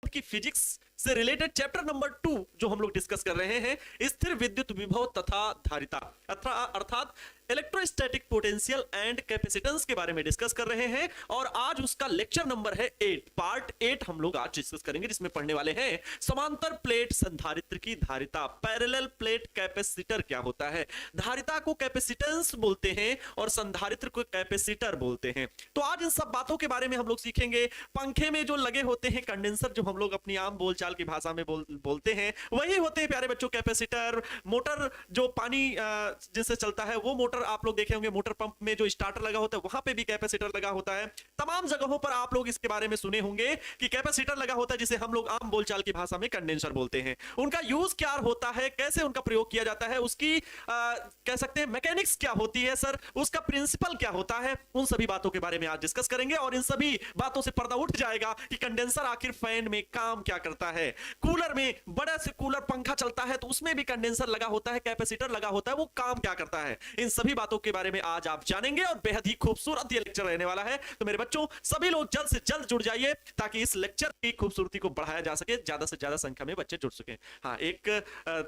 की फिजिक्स से related chapter number 2 जो हम लोग डिस्कस कर रहे हैं, स्थिर विद्युत विभव तथा धारिता अर्थात इलेक्ट्रोस्टैटिक पोटेंशियल एंड कैपेसिटेंस के बारे में डिस्कस कर रहे हैं। और आज उसका लेक्चर नंबर है 8, पार्ट 8 हम लोग आज डिस्कस करेंगे, जिसमें पढ़ने वाले हैं समांतर प्लेट संधारित्र की धारिता, पैरेलल प्लेट कैपेसिटर क्या होता है। धारिता को कैपेसिटेंस बोलते हैं और संधारित्र को कैपेसिटर बोलते हैं। तो आज इन सब बातों के बारे में हम लोग सीखेंगे। पंखे में जो लगे होते हैं कंडेंसर, जो हम लोग अपनी आम बोलचाल की भाषा में बोलते हैं, वही होते हैं प्यारे बच्चों कैपेसिटर। मोटर जो पानी जिनसे चलता है वो मोटर आप लोग देखे होंगे, मोटर पंप में जो स्टार्टर लगा होता है वहां पे भी कैपेसिटर लगा होता है। तमाम जगहों पर आप लोग इसके बारे में सुने होंगे कि कैपेसिटर लगा होता है, जिसे हम लोग आम बोलचाल की भाषा में कंडेंसर बोलते हैं। उनका यूज क्या होता है, कैसे उनका प्रयोग किया जाता है, उसकी कह सकते हैं मैकेनिक्स क्या होती है सर, उसका प्रिंसिपल क्या होता है, उन सभी बातों के बारे में आज डिस्कस करेंगे। और इन सभी बातों से पर्दा उठ जाएगा कि कंडेंसर आखिर फैन में काम क्या करता है, कूलर में बड़ा से कूलर पंखा चलता है तो उसमें भी कंडेंसर लगा होता है, कैपेसिटर लगा होता है, वो काम क्या करता है। इन सभी बातों के बारे में आज आप जानेंगे और बेहद ही खूबसूरत ये लेक्चर रहने वाला है। तो मेरे बच्चों सभी लोग जल्द से जल्द जुड़ जाइए ताकि इस लेक्चर की खूबसूरती को बढ़ाया जा सके, ज्यादा से ज्यादा संख्या में बच्चे जुड़ सके। हाँ, एक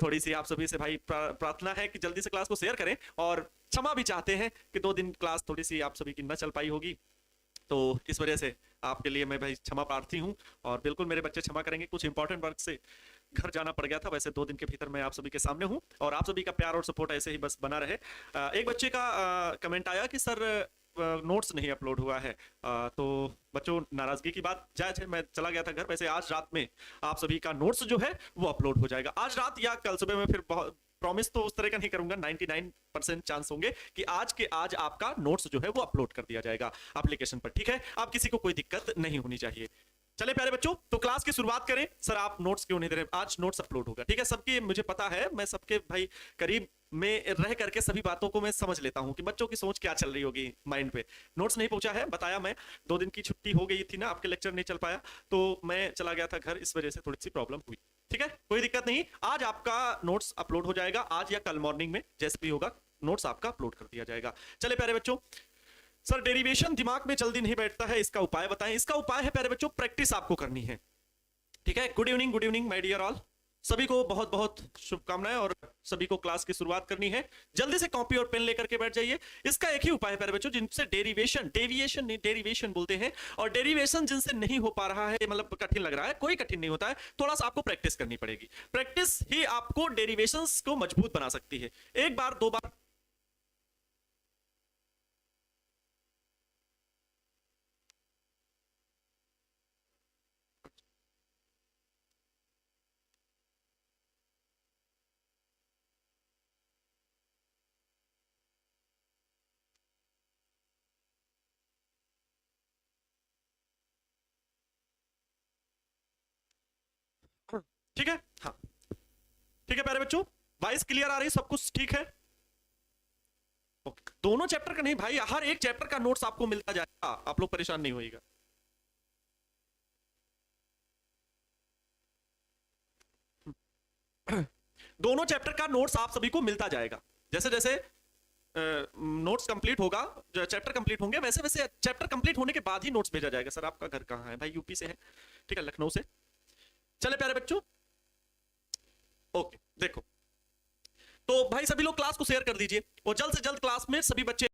थोड़ी सी आप सभी से भाई प्रार्थना है कि जल्दी से क्लास को शेयर करें, और क्षमा भी चाहते हैं कि 2 दिन क्लास थोड़ी सी आप सभी की न चल पाई होगी, तो इस वजह से आपके लिए मैं भाई क्षमा प्रार्थी हूं। और बिल्कुल मेरे बच्चे क्षमा करेंगे, कुछ इंपॉर्टेंट वर्क से घर जाना पड़ गया था। वैसे 2 दिन के भीतर मैं आप सभी के सामने हूं और आप सभी का प्यार और सपोर्ट ऐसे ही बस बना रहे। एक बच्चे का कमेंट आया कि सर नोट्स नहीं अपलोड हुआ है, तो बच्चों नाराजगी की बात जायज है, मैं चला गया था घर। वैसे आज रात में आप सभी का नोट्स जो है वो अपलोड हो जाएगा, आज रात या कल सुबह में। फिर बहुत प्रॉमिस तो उस तरह का नहीं करूंगा, 99% चांस होंगे कि आज के आज आपका नोट्स जो है वो अपलोड कर दिया जाएगा एप्लीकेशन पर, ठीक है। आप किसी को कोई दिक्कत नहीं होनी चाहिए। चले प्यारे बच्चों, तो क्लास की शुरुआत करें। सर आप नोट्स क्यों नहीं दे रहे? आज नोट्स अपलोड होगा, ठीक है। सबकी मुझे पता है, मैं सबके भाई करीब में रह करके सभी बातों को मैं समझ लेता हूं कि बच्चों की सोच क्या चल रही होगी माइंड पे। नोट्स नहीं पहुंचा है, बताया मैं 2 दिन की छुट्टी हो गई थी ना, आपके लेक्चर नहीं चल पाया तो मैं चला गया था घर, इस वजह से थोड़ी सी प्रॉब्लम हुई, ठीक है। कोई दिक्कत नहीं, आज आपका नोट्स अपलोड हो जाएगा, आज या कल मॉर्निंग में जैसे भी होगा नोट्स आपका अपलोड कर दिया जाएगा। चले प्यारे बच्चों, सर डेरिवेशन दिमाग में जल्दी नहीं बैठता है, इसका उपाय बताएं। इसका उपाय है प्यारे बच्चों, प्रैक्टिस आपको करनी है, ठीक है। Good evening my dear all, सभी को बहुत बहुत शुभकामनाएं और सभी को क्लास की शुरुआत करनी है। जल्दी से कॉपी और पेन लेकर के बैठ जाइए। इसका एक ही उपाय है प्यारे बच्चों, जिनसे डेविएशन नहीं डेरिवेशन बोलते हैं, और डेरिवेशन जिनसे नहीं हो पा रहा है, मतलब कठिन लग रहा है, कोई कठिन नहीं होता है, थोड़ा सा आपको प्रैक्टिस करनी पड़ेगी। प्रैक्टिस ही आपको डेरिवेशंस को मजबूत बना सकती है। 1 बार 2 बार ठीक है। हाँ ठीक है प्यारे बच्चों, वॉइस क्लियर आ रही, सब कुछ ठीक है। ओके, दोनों चैप्टर का नहीं भाई, हर एक चैप्टर का नोट्स आपको मिलता जाएगा, आप लोग परेशान नहीं होइएगा। दोनों चैप्टर का नोट्स आप सभी को मिलता जाएगा। जैसे जैसे नोट्स कंप्लीट होगा, चैप्टर कंप्लीट होंगे, वैसे वैसे चैप्टर कंप्लीट होने के बाद ही नोट्स भेजा जाएगा। सर आपका घर कहाँ है? भाई यूपी से है, ठीक है, लखनऊ से। चले प्यारे बच्चों, ओके देखो, तो भाई सभी लोग क्लास को शेयर कर दीजिए और जल्द से जल्द क्लास में सभी बच्चे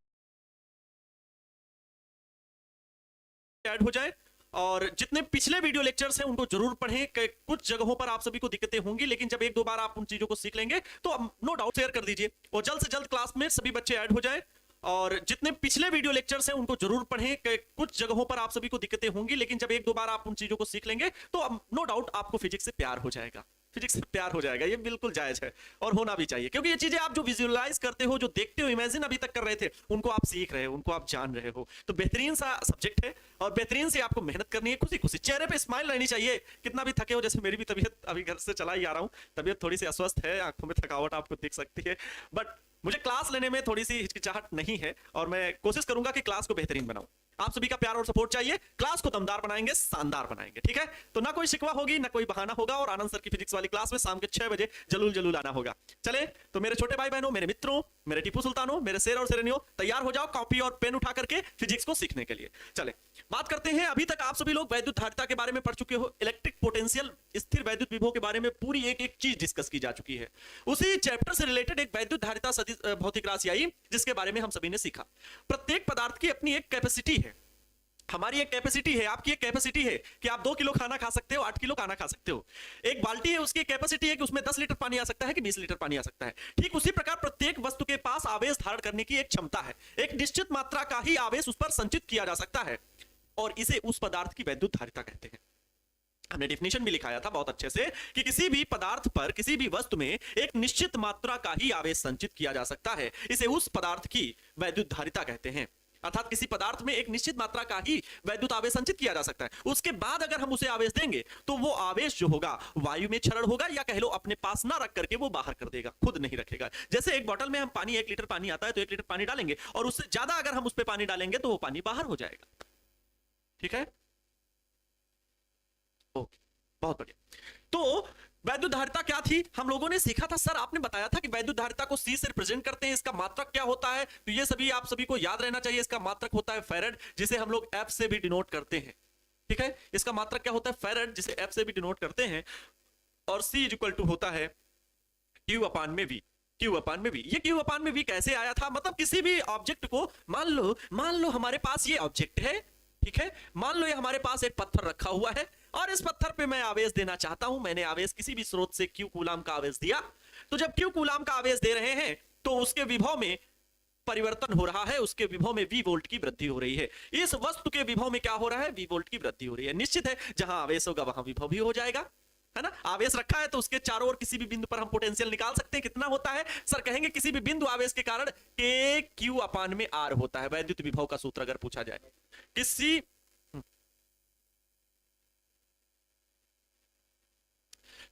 ऐड हो जाए। और जितने पिछले वीडियो लेक्चर्स हैं उनको जरूर पढ़ें। कुछ जगहों पर आप सभी को दिक्कतें होंगी, लेकिन जब 1-2 बार आप उन चीजों को सीख लेंगे तो नो डाउट शेयर कर दीजिए और जल्द से जल्द क्लास में सभी बच्चे ऐड हो जाए। और जितने पिछले वीडियो लेक्चर्स हैं उनको जरूर पढ़ें। कुछ जगहों पर आप सभी को दिक्कतें होंगी, लेकिन जब 1-2 बार आप उन चीजों को सीख लेंगे तो नो डाउट आपको फिजिक्स से प्यार हो जाएगा, फिजिक्स से प्यार हो जाएगा। ये बिल्कुल जायज है और होना भी चाहिए, क्योंकि ये चीजें आप जो विजुअलाइज करते हो, जो देखते हो, इमेजिन अभी तक कर रहे थे, उनको आप सीख रहे हो, उनको आप जान रहे हो। तो बेहतरीन सा सब्जेक्ट है और बेहतरीन से आपको मेहनत करनी है, खुशी खुशी चेहरे पे स्माइल रहनी चाहिए। कितना भी थके हो, जैसे मेरी भी तबीयत अभी घर से चला ही आ रहा हूँ, तबीयत थोड़ी सी अस्वस्थ है, आंखों में थकावट आपको दिख सकती है, बट मुझे क्लास लेने में थोड़ी सी हिचकिचाहट नहीं है और मैं कोशिश करूंगा कि क्लास को बेहतरीन बनाऊं। आप सभी का प्यार और सपोर्ट चाहिए, क्लास को दमदार बनाएंगे, शानदार बनाएंगे, ठीक है। तो ना कोई शिकवा होगी, ना कोई बहाना होगा, और आनंद सर की फिजिक्स वाली क्लास में शाम के 6 बजे जरूर जरूर आना होगा। चले, तो मेरे छोटे भाई बहनों, मेरे मित्रों, मेरे टीपू सुल्तानों, मेरे शेर और शेरनियों, तैयार हो जाओ कॉपी और पेन उठा करके फिजिक्स को सीखने के लिए। चले बात करते हैं, अभी तक आप सभी लोग वैद्युत धारिता के बारे में पढ़ चुके हो, इलेक्ट्रिक पोटेंशियल, स्थिर वैद्युत विभव के बारे में पूरी एक एक चीज डिस्कस की जा चुकी है। उसी चैप्टर से रिलेटेड एक वैद्युत धारिता सदिश भौतिक राशि आई, जिसके बारे में हम सभी ने सीखा। प्रत्येक पदार्थ की अपनी एक कैपेसिटी है, हमारी एक कैपेसिटी है, आपकी एक कैपेसिटी है कि आप 2 किलो खाना खा सकते हो, 8 किलो खाना खा सकते हो। एक बाल्टी है, उसकी कैपेसिटी है कि उसमें 10 लीटर पानी आ सकता है कि 20 लीटर पानी आ सकता है। ठीक उसी प्रकार प्रत्येक वस्तु के पास आवेश धारण करने की एक क्षमता है, एक निश्चित मात्रा का ही आवेश उस पर संचित किया जा सकता है, और इसे उस पदार्थ की वैद्युत धारिता कहते हैं। हमने डेफिनेशन भी लिखाया था बहुत अच्छे से कि किसी भी पदार्थ पर, किसी भी वस्तु में एक निश्चित मात्रा का ही आवेश संचित किया जा सकता है, इसे उस पदार्थ की वैद्युत धारिता कहते हैं। अर्थात किसी पदार्थ में एक निश्चित मात्रा का ही वैद्युत आवेश संचित किया जा सकता है, उसके बाद अगर हम उसे आवेश देंगे तो वो आवेश जो होगा वायु में क्षरण होगा, या कह लो अपने पास ना रख करके वो बाहर कर देगा, खुद नहीं रखेगा। जैसे एक बोतल में हम पानी, 1 लीटर पानी आता है तो 1 लीटर पानी डालेंगे, और उससे ज्यादा अगर हम उस पर पानी डालेंगे तो वो पानी बाहर हो जाएगा। ठीक है, ओके, बहुत बढ़िया। तो वैद्युत धारिता क्या थी, हम लोगों ने सीखा था। सर आपने बताया था कि वैद्युत धारिता को C से रिप्रेजेंट करते हैं, इसका मात्रक क्या होता है, तो ये सभी आप सभी को याद रहना चाहिए। इसका मात्रक होता है फैराड, जिसे हम लोग F से भी डिनोट करते हैं। ठीक है, इसका मात्रक क्या होता है, फैराड, जिसे F से भी डिनोट करते हैं, और C इक्वल टू होता है Q/V। Q/V, ये Q/V कैसे आया था, मतलब किसी भी ऑब्जेक्ट को मान लो हमारे पास ये ऑब्जेक्ट है, ठीक है, मान लो ये हमारे पास एक पत्थर रखा हुआ है, और इस पत्थर पे मैं आवेश देना चाहता हूं। मैंने आवेश किसी भी स्रोत से Q कूलाम का आवेश दिया, तो जब Q कूलाम का आवेश दे रहे हैं तो उसके विभव में परिवर्तन हो रहा है, उसके विभव में V वोल्ट की वृद्धि हो रही है। इस वस्तु के विभव में क्या हो रहा है, V वोल्ट की वृद्धि हो रही है। निश्चित है जहां आवेश होगा वहां विभव भी हो जाएगा, है ना। आवेश रखा है तो उसके चारों ओर किसी भी बिंदु पर हम पोटेंशियल निकाल सकते हैं। कितना होता है सर, कहेंगे किसी भी बिंदु आवेश के कारण KQ/R होता है, वैद्युत विभव का सूत्र अगर पूछा जाए किसी।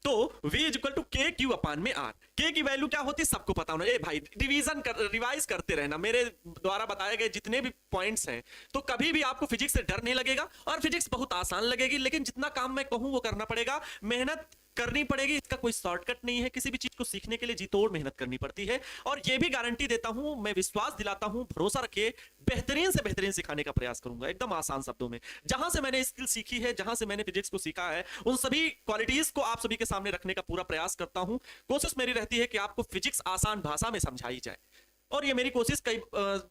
तो V equal to KQ/R। K की वैल्यू क्या होती है सबको पता होना। ए भाई रिवाइज करते रहना मेरे द्वारा बताए गए जितने भी पॉइंट्स हैं, तो कभी भी आपको फिजिक्स से डर नहीं लगेगा, और फिजिक्स बहुत आसान लगेगी, लेकिन जितना काम मैं कहूं वो करना पड़ेगा, मेहनत करनी पड़ेगी। इसका कोई शॉर्टकट नहीं है, किसी भी चीज को सीखने के लिए जी तोड़ मेहनत करनी पड़ती है। और ये भी गारंटी देता हूं, मैं विश्वास दिलाता हूं, भरोसा रखिए, बेहतरीन से बेहतरीन सिखाने का प्रयास करूंगा, एकदम आसान शब्दों में। जहां से मैंने स्किल सीखी है, जहां से मैंने फिजिक्स को सीखा है, उन सभी क्वालिटीज को आप सभी के सामने रखने का पूरा प्रयास करता हूं। कोशिश मेरी रहती है कि आपको फिजिक्स आसान भाषा में समझाई जाए, और ये मेरी कोशिश कई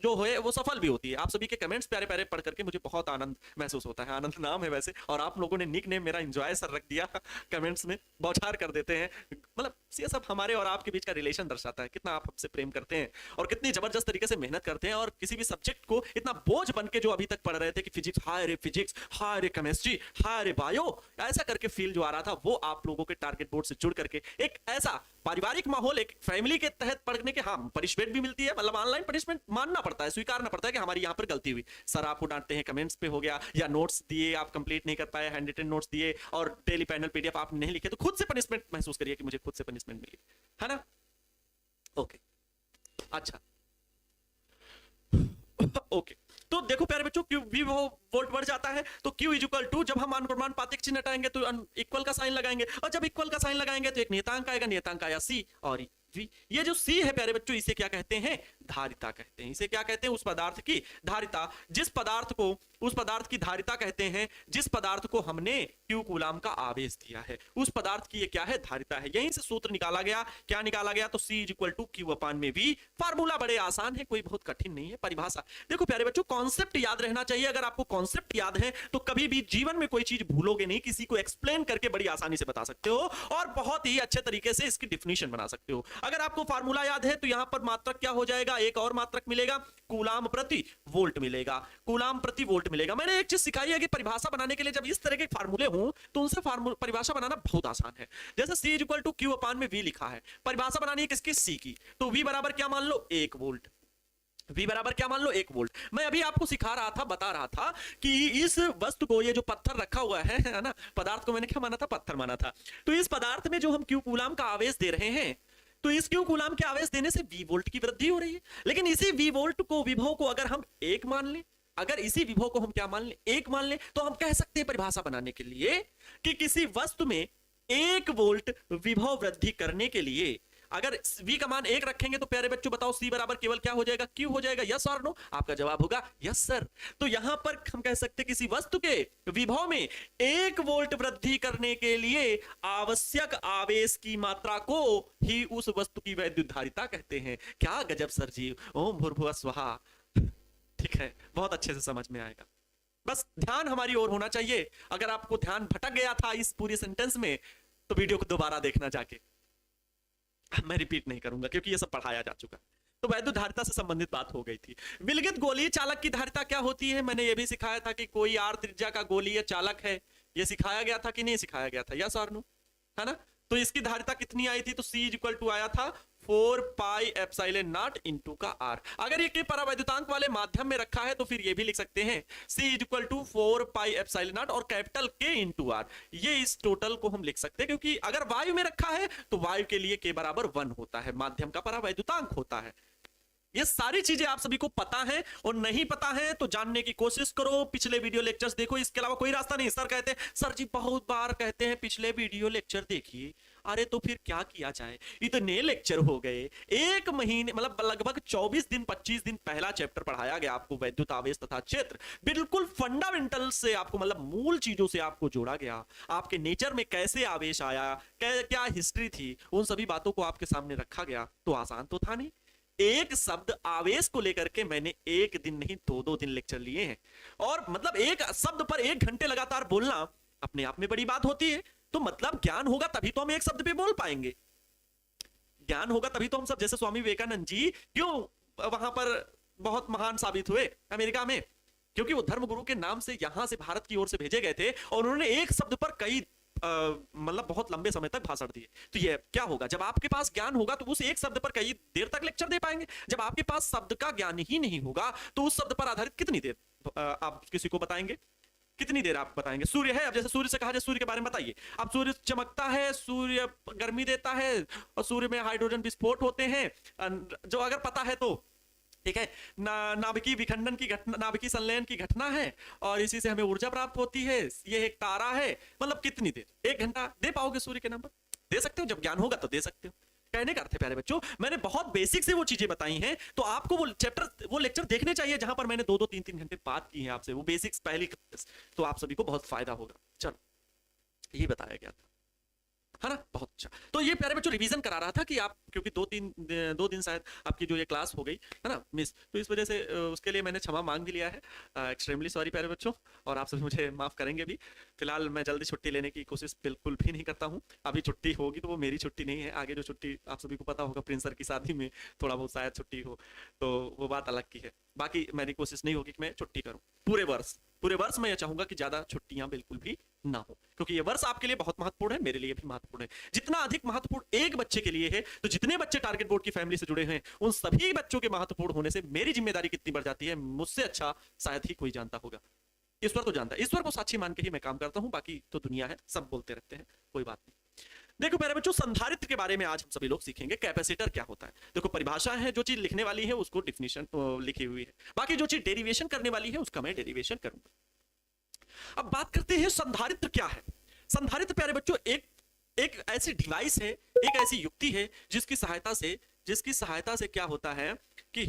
जो है वो सफल भी होती है। आप सभी के कमेंट्स प्यारे प्यारे पढ़ करके मुझे बहुत आनंद महसूस होता है। आनंद नाम है वैसे, और आप लोगों ने निक नेम मेरा एंजॉय सर रख दिया कमेंट्स में, बौछार कर देते हैं। मतलब ये सब हमारे और आपके बीच का रिलेशन दर्शाता है, कितना आप हमसे प्रेम करते हैं और कितनी जबरदस्त तरीके से मेहनत करते हैं। और किसी भी सब्जेक्ट को इतना बोझ बन के जो अभी तक पढ़ रहे थे कि फिजिक्स, हाय रे फिजिक्स, हाय रे केमिस्ट्री, हाय रे बायो, ऐसा करके फील जो आ रहा था, वो आप लोगों के टारगेट बोर्ड से जुड़ करके एक ऐसा पारिवारिक माहौल, एक फैमिली के तहत पढ़ने के, हाँ पनिशमेंट भी मिलती है, मतलब ऑनलाइन पनिशमेंट मानना पड़ता है, स्वीकारना पड़ता है कि हमारी यहाँ पर गलती हुई, सर आपको डांटते हैं कमेंट्स पे हो गया, या नोट्स दिए आप कंप्लीट नहीं कर पाए, हैंड रिटन नोट्स दिए और डेली पैनल पीडीएफ आप नहीं लिखे, तो खुद से पनिशमेंट महसूस करिए कि मुझे खुद से पनिशमेंट मिली, है ना। ओके, अच्छा ओके, तो देखो प्यारे बच्चों, क्यू V वोल्ट बढ़ जाता है, तो Q इज इक्वल टू, जब हम अनुपातिक चिन्ह हटाएंगे तो इक्वल का साइन लगाएंगे, और जब इक्वल का साइन लगाएंगे तो एक नियतांक आएगा, नियतांक आया C और V। ये जो C है प्यारे बच्चों, इसे क्या कहते हैं, धारिता कहते हैं। इसे क्या कहते हैं, उस पदार्थ की धारिता, जिस पदार्थ को, उस पदार्थ की धारिता कहते हैं जिस पदार्थ को हमने Q कूलाम का आवेश दिया है, उस पदार्थ की ये क्या है, धारिता है। यहीं से सूत्र निकाला गया, क्या निकाला गया, तो C is equal to Q/V। Formula बड़े आसान है, कोई बहुत कठिन नहीं है। परिभाषा देखो प्यारे बच्चों, कॉन्सेप्ट याद रहना चाहिए। अगर आपको कॉन्सेप्ट याद है तो कभी भी जीवन में कोई चीज भूलोगे नहीं, किसी को एक्सप्लेन करके बड़ी आसानी से बता सकते हो और बहुत ही अच्छे तरीके से इसकी डिफिनीशन बना सकते हो। अगर आपको फार्मूला याद है तो यहां पर मात्रक क्या हो जाएगा, एक और मात्रक मिलेगा, कूलाम प्रति वोल्ट मिलेगा, कूलाम प्रति वोल्ट मिलेगा। मैंने एक चीज सिखाई है कि परिभाषा बनाने के लिए जब इस तरह के फार्मूले हों तो उनसे परिभाषा बनाना बहुत आसान है। जैसे C इक्वल टू Q/V लिखा है, परिभाषा बनानी है किसकी, C की, तो V बराबर क्या मान लो, 1 वोल्ट। V बराबर क्या मान लो, 1 वोल्ट। मैं अभी आपको सिखा रहा था, बता रहा था कि इस वस्तु को, ये जो पत्थर रखा हुआ है ना, पदार्थ को मैंने क्या माना था, पत्थर माना था। तो इस पदार्थ में जो हम Q कूलाम का आवेश दे रहे हैं, तो इस Q कूलाम के आवेश देने से V वोल्ट की वृद्धि हो रही है। लेकिन इसी V वोल्ट को, विभव को अगर हम 1 मान लें, अगर इसी विभव को हम क्या मान लें, 1 मान लें, तो हम कह सकते हैं परिभाषा बनाने के लिए कि किसी वस्तु में 1 वोल्ट विभव वृद्धि करने के लिए अगर v का मान 1 रखेंगे तो प्यारे बच्चों बताओ c बराबर केवल क्या हो जाएगा, q हो जाएगा। यस और नो? आपका जवाब होगा यस सर। तो यहां पर हम कह सकते हैं किसी वस्तु के विभव में 1 वोल्ट वृद्धि करने के लिए आवश्यक आवेश की मात्रा को ही उस वस्तु की वैद्युत धारिता कहते हैं। क्या गजब सर जी, ओम भूर्भुवः स्वहा। ठीक है, बहुत अच्छे से समझ में आएगा। बस ध्यान हमारी ओर होना चाहिए। अगर आपको ध्यान भटक गया था इस पूरी सेंटेंस में तो वीडियो को दोबारा देखना जाके। मैं रिपीट नहीं करूंगा क्योंकि ये सब पढ़ाया जा चुका। तो वैद्युत धारिता से संबंधित बात हो गई थी। विलगित गोलीय चालक की धारिता क्या होती है, मैंने ये भी सिखाया था कि कोई आर त्रिज्या का गोलीय चालक है। ये सिखाया गया था कि नहीं सिखाया गया था? यस और नो? है ना? तो इसकी धारिता कितनी आई थी? तो C इक्वल टू आया था 4 पाई एप्सिलॉन नॉट इनटू का R। अगर ये के परावैद्युतांक वाले माध्यम में रखा है तो फिर ये भी लिख सकते हैं C equal to 4 pi epsilon naught और कैपिटल K इनटू R। ये इस टोटल को हम लिख सकते हैं क्योंकि अगर वायु में रखा है तो वायु के लिए K बराबर 1 होता है, माध्यम का परावैद्युतांक होता है। ये सारी चीजें आप सभी को पता है और नहीं पता है तो जानने की कोशिश करो, पिछले वीडियो लेक्चर्स देखो, इसके अलावा कोई रास्ता नहीं। सर कहते हैं, सर जी बहुत बार कहते हैं पिछले वीडियो लेक्चर देखिए। अरे तो फिर क्या किया जाए, इतने लेक्चर हो गए, 1 महीने मतलब लगभग 24 दिन 25 दिन पहला चैप्टर पढ़ाया गया आपको, वैद्युत आवेश तथा क्षेत्र। बिल्कुल फंडामेंटल से आपको मतलब मूल चीजों से आपको जोड़ा गया। आपके नेचर में कैसे आवेश आया, क्या हिस्ट्री थी, उन सभी बातों को आपके सामने रखा गया। तो आसान तो था नहीं। एक शब्द आवेश को लेकर के मैंने 1 दिन नहीं 2-2 दिन लेक्चर लिए हैं। और मतलब एक शब्द पर 1 घंटे लगातार बोलना अपने आप में बड़ी बात होती है। तो मतलब ज्ञान होगा तभी तो हम एक शब्द पे बोल पाएंगे। ज्ञान होगा तभी तो हम सब, जैसे स्वामी विवेकानंद जी क्यों वहां पर बहुत महान साबित हुए अमेरिका में, क्योंकि वो धर्मगुरु के नाम से यहां से भारत की ओर से भेजे गए थे और उन्होंने एक शब्द पर कई मतलब बहुत लंबे समय तक भाषण दिए। तो ये क्या होगा, जब आपके पास ज्ञान होगा तो उस एक शब्द पर कई देर तक लेक्चर दे पाएंगे। जब आपके पास शब्द का ज्ञान ही नहीं होगा तो उस शब्द पर आधारित कितनी देर आप किसी को बताएंगे, कितनी देर आप बताएंगे। सूर्य है, अब जैसे सूर्य से कहा जाए सूर्य के बारे में बताइए। अब सूर्य चमकता है, सूर्य गर्मी देता है और सूर्य में हाइड्रोजन विस्फोट होते हैं, जो अगर पता है तो ठीक है। नाभिकीय विखंडन की घटना, नाभिकीय संलयन की घटना है और इसी से हमें ऊर्जा प्राप्त होती है। ये एक तारा है। मतलब कितनी देर, 1 घंटा दे पाओगे सूर्य के नंबर? दे सकते हो, जब ज्ञान होगा तो दे सकते हो। कहने का अर्थ है प्यारे बच्चों, मैंने बहुत बेसिक से वो चीजें बताई हैं, तो आपको वो चैप्टर वो लेक्चर देखने चाहिए जहां पर मैंने 2-2 3-3 घंटे बात की है आपसे, वो बेसिक्स पहली क्लास। तो आप सभी को बहुत फायदा होगा। चलो, ये बताया गया था, है ना? बहुत अच्छा। तो ये प्यारे बच्चों रिवीजन करा रहा था कि आप, क्योंकि 2 दिन शायद आपकी जो ये क्लास हो गई है ना मिस, तो इस वजह से उसके लिए मैंने क्षमा मांग भी लिया है। एक्सट्रीमली सॉरी प्यारे बच्चों, और आप सभी मुझे माफ करेंगे भी। फिलहाल मैं जल्दी छुट्टी लेने की कोशिश बिल्कुल भी नहीं करता हूँ। अभी छुट्टी होगी तो वो मेरी छुट्टी नहीं है, आगे जो छुट्टी आप सभी को पता होगा प्रिंस सर की शादी में थोड़ा बहुत शायद छुट्टी हो, तो वो बात अलग की है। बाकी मेरी कोशिश नहीं होगी कि मैं छुट्टी करूँ पूरे वर्ष मैं ये चाहूंगा कि ज्यादा छुट्टियां बिल्कुल भी ना हो, क्योंकि ये वर्ष आपके लिए बहुत महत्वपूर्ण है, मेरे लिए भी महत्वपूर्ण है। जितना अधिक महत्वपूर्ण एक बच्चे के लिए है, तो जितने बच्चे टारगेट बोर्ड की फैमिली से जुड़े हैं उन सभी बच्चों के महत्वपूर्ण होने से मेरी जिम्मेदारी कितनी बढ़ जाती है, मुझसे अच्छा शायद ही कोई जानता होगा। ईश्वर तो जानता है, ईश्वर को साक्षी मान के ही मैं काम करता हूं, बाकी तो दुनिया है, सब बोलते रहते हैं, कोई बात नहीं। देखो प्यारे बच्चों, संधारित्र के बारे में आज हम सभी लोग सीखेंगे। कैपेसिटर क्या होता है, देखो परिभाषा है, जो चीज लिखने वाली है उसको डिफिनेशन लिखी हुई है, बाकी जो चीज डेरिवेशन करने वाली है उसका मैं डेरिवेशन करूंगा। अब बात करते हैं संधारित्र क्या है। संधारित्र प्यारे बच्चों एक ऐसी डिवाइस है, एक ऐसी युक्ति है जिसकी सहायता से क्या होता है कि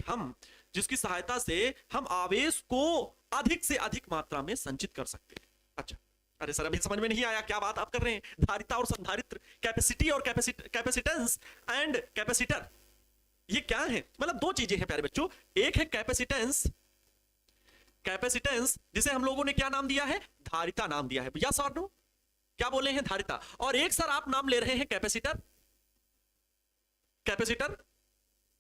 जिसकी सहायता से हम आवेश को अधिक से अधिक मात्रा में संचित कर सकते हैं। अच्छा, अरे सर अभी समझ में नहीं आया क्या बात आप कर रहे हैं। धारिता और संधारित्र, कैपेसिटी और कैपेसिटेंस एंड कैपेसिटर, ये क्या है? मतलब 2 चीजें हैं प्यारे बच्चों। एक है कैपेसिटेंस जिसे हम लोगों ने क्या नाम दिया है, धारिता नाम दिया है। यस और नो? क्या बोले हैं, धारिता। और एक सर आप नाम ले रहे हैं कैपेसिटर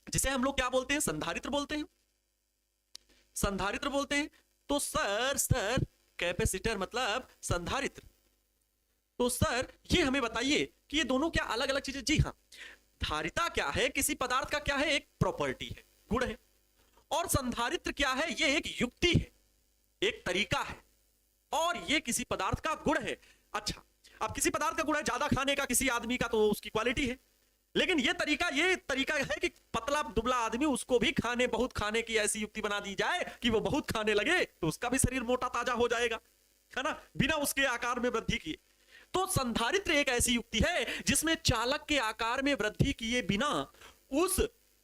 जिसे हम लोग क्या बोलते हैं, संधारित्र बोलते हैं। तो सर कैपेसिटर मतलब संधारित्र। तो सर ये हमें बताइए कि ये दोनों क्या अलग अलग चीजें? जी हाँ, धारिता क्या है, किसी पदार्थ का क्या है, एक प्रॉपर्टी है, गुण है। और संधारित्र क्या है, ये एक युक्ति है, एक तरीका है, और ये किसी पदार्थ का गुण है। अच्छा, अब किसी पदार्थ का गुण है ज्यादा खाने का, किसी आदमी का तो उसकी क्वालिटी है, लेकिन ये तरीका है कि पतला दुबला आदमी उसको भी बहुत खाने की ऐसी युक्ति बना दी जाए कि वो बहुत खाने लगे तो उसका भी शरीर मोटा ताजा हो जाएगा, है ना, बिना उसके आकार में वृद्धि किए। तो संधारित्र एक ऐसी युक्ति है जिसमें चालक के आकार में वृद्धि किए बिना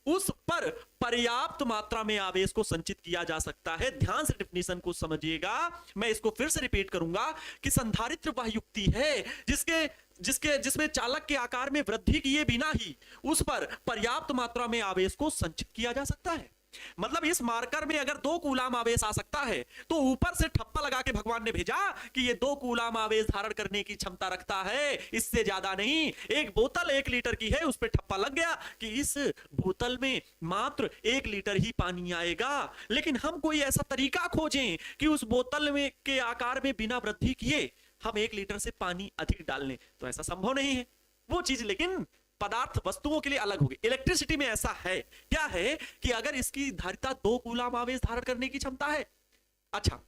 उस पर पर्याप्त मात्रा में आवेश को संचित किया जा सकता है। ध्यान से डेफिनेशन को समझिएगा, मैं इसको फिर से रिपीट करूंगा कि संधारित्र वह युक्ति है जिसमें चालक के आकार में वृद्धि किए बिना ही उस पर पर्याप्त मात्रा में आवेश को संचित किया जा सकता है। मतलब इस मार्कर में अगर 2 कूलाम आवेश आ सकता है तो ऊपर से ठप्पा लगा के भगवान ने भेजा कि ये 2 कूलाम आवेश धारण करने की क्षमता रखता है, इससे ज्यादा नहीं। एक बोतल 1 लीटर की है, उस पर ठप्पा लग गया कि इस बोतल में मात्र 1 लीटर ही पानी आएगा। लेकिन हम कोई ऐसा तरीका खोजें कि उस बोतल में के आकार में बिना वृद्धि किए हम 1 लीटर से पानी अधिक डाल लें, तो ऐसा संभव नहीं है। वो चीज लेकिन पदार्थ वस्तुओं के लिए अलग होगी। इलेक्ट्रिसिटी में ऐसा है, क्या है कि अगर इसकी धारिता 2 कूलाम आवेश धारण करने की क्षमता है। अच्छा,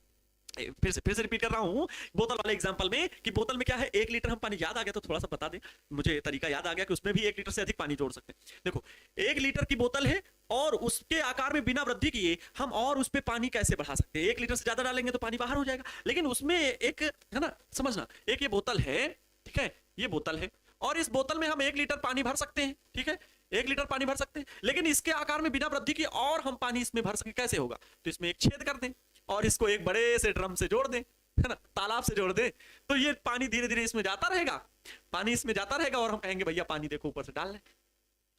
फिर से रिपीट कर रहा हूं बोतल वाले एग्जांपल में कि बोतल में क्या है, 1 लीटर हम पानी, याद आ गया तो थोड़ा सा बता दें, मुझे तरीका याद आ गया कि उसमें भी 1 लीटर से अधिक पानी जोड़ सकते हैं। देखो 1 लीटर की बोतल है और उसके आकार में बिना वृद्धि किए हम और उस पर पानी कैसे बढ़ा सकते हैं। 1 लीटर से ज्यादा डालेंगे तो पानी बाहर हो जाएगा, लेकिन उसमें एक है ना, समझना, एक ये बोतल है, ठीक है, ये बोतल है और इस बोतल में हम 1 लीटर पानी भर सकते हैं, ठीक है, 1 लीटर पानी भर सकते हैं, लेकिन इसके आकार में बिना वृद्धि की और हम पानी इसमें भर सके, कैसे होगा? तो इसमें एक छेद कर दें और इसको एक बड़े से ड्रम से जोड़ दें, है ना, तालाब से जोड़ दें, तो ये पानी धीरे धीरे इसमें जाता रहेगा, पानी इसमें जाता रहेगा और हम कहेंगे भैया पानी देखो ऊपर से डाल लें,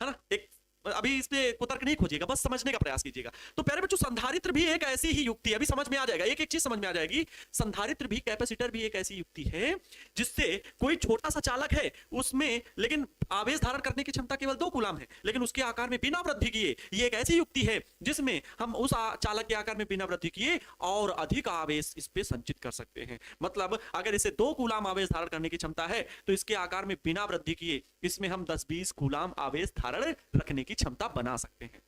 है ना। एक अभी इसमें कुतर्क नहीं खोजिएगा, बस समझने का प्रयास कीजिएगा। तो प्यारे बच्चों, संधारित्र भी एक ऐसी ही युक्ति है, अभी समझ में आ जाएगा, एक एक चीज समझ में आ जाएगी। संधारित्र भी, कैपेसिटर भी एक ऐसी युक्ति है जिससे कोई छोटा सा चालक है उसमें, लेकिन आवेश धारण करने की क्षमता केवल 2 कूलाम है, लेकिन उसके आकार में बिना वृद्धि किए, ये एक ऐसी युक्ति है जिसमें हम उस चालक के आकार में बिना वृद्धि किए और अधिक आवेश इस पे संचित कर सकते हैं। मतलब अगर इसे 2 कूलाम आवेश धारण करने की क्षमता है तो इसके आकार में बिना वृद्धि किए इसमें हम 10-20 कूलाम आवेश धारण रखने की क्षमता बना सकते हैं।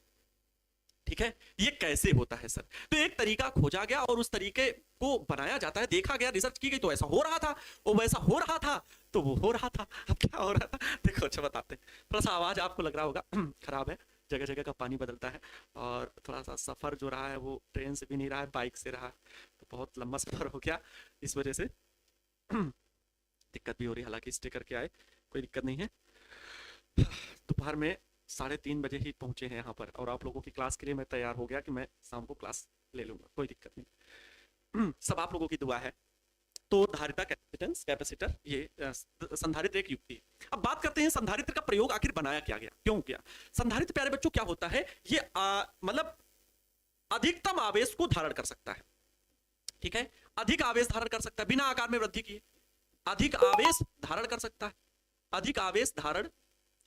ठीक है, ये कैसे होता है सर? तो एक तरीका खोजा गया और उस तरीके को बनाया जाता है, देखा गया, रिसर्च की गई, तो ऐसा हो रहा था, वो वैसा हो रहा था, तो वो हो रहा था। अब क्या हो रहा था देखो, अच्छा बताते हैं। थोड़ा सा आवाज आपको लग रहा होगा खराब है, जगह जगह का पानी बदलता है और थोड़ा सा सफर जो रहा है वो ट्रेन से भी नहीं रहा है, बाइक से रहा है, तो बहुत लंबा सफर हो गया, इस वजह से दिक्कत भी हो रही है। हालांकि स्टे करके आए, कोई दिक्कत नहीं है। दोपहर में 3:30 बजे ही पहुंचे हैं यहाँ पर और आप लोगों की क्लास के लिए मैं तैयार हो गया कि मैं शाम को क्लास ले लूंगा, कोई दिक्कत नहीं। सब आप लोगों की दुआ है। तो धारिता, कैपेसिटेंस, कैपेसिटर, ये संधारित्र एक युक्ति। अब बात करते हैं संधारित्र का प्रयोग आखिर बनाया क्या गया, क्यों किया। संधारित्र प्यारे बच्चों क्या होता है, ये मतलब अधिकतम आवेश को धारण कर सकता है, ठीक है, अधिक आवेश धारण कर सकता है बिना आकार में वृद्धि किए, अधिक आवेश धारण कर सकता है, अधिक आवेश धारण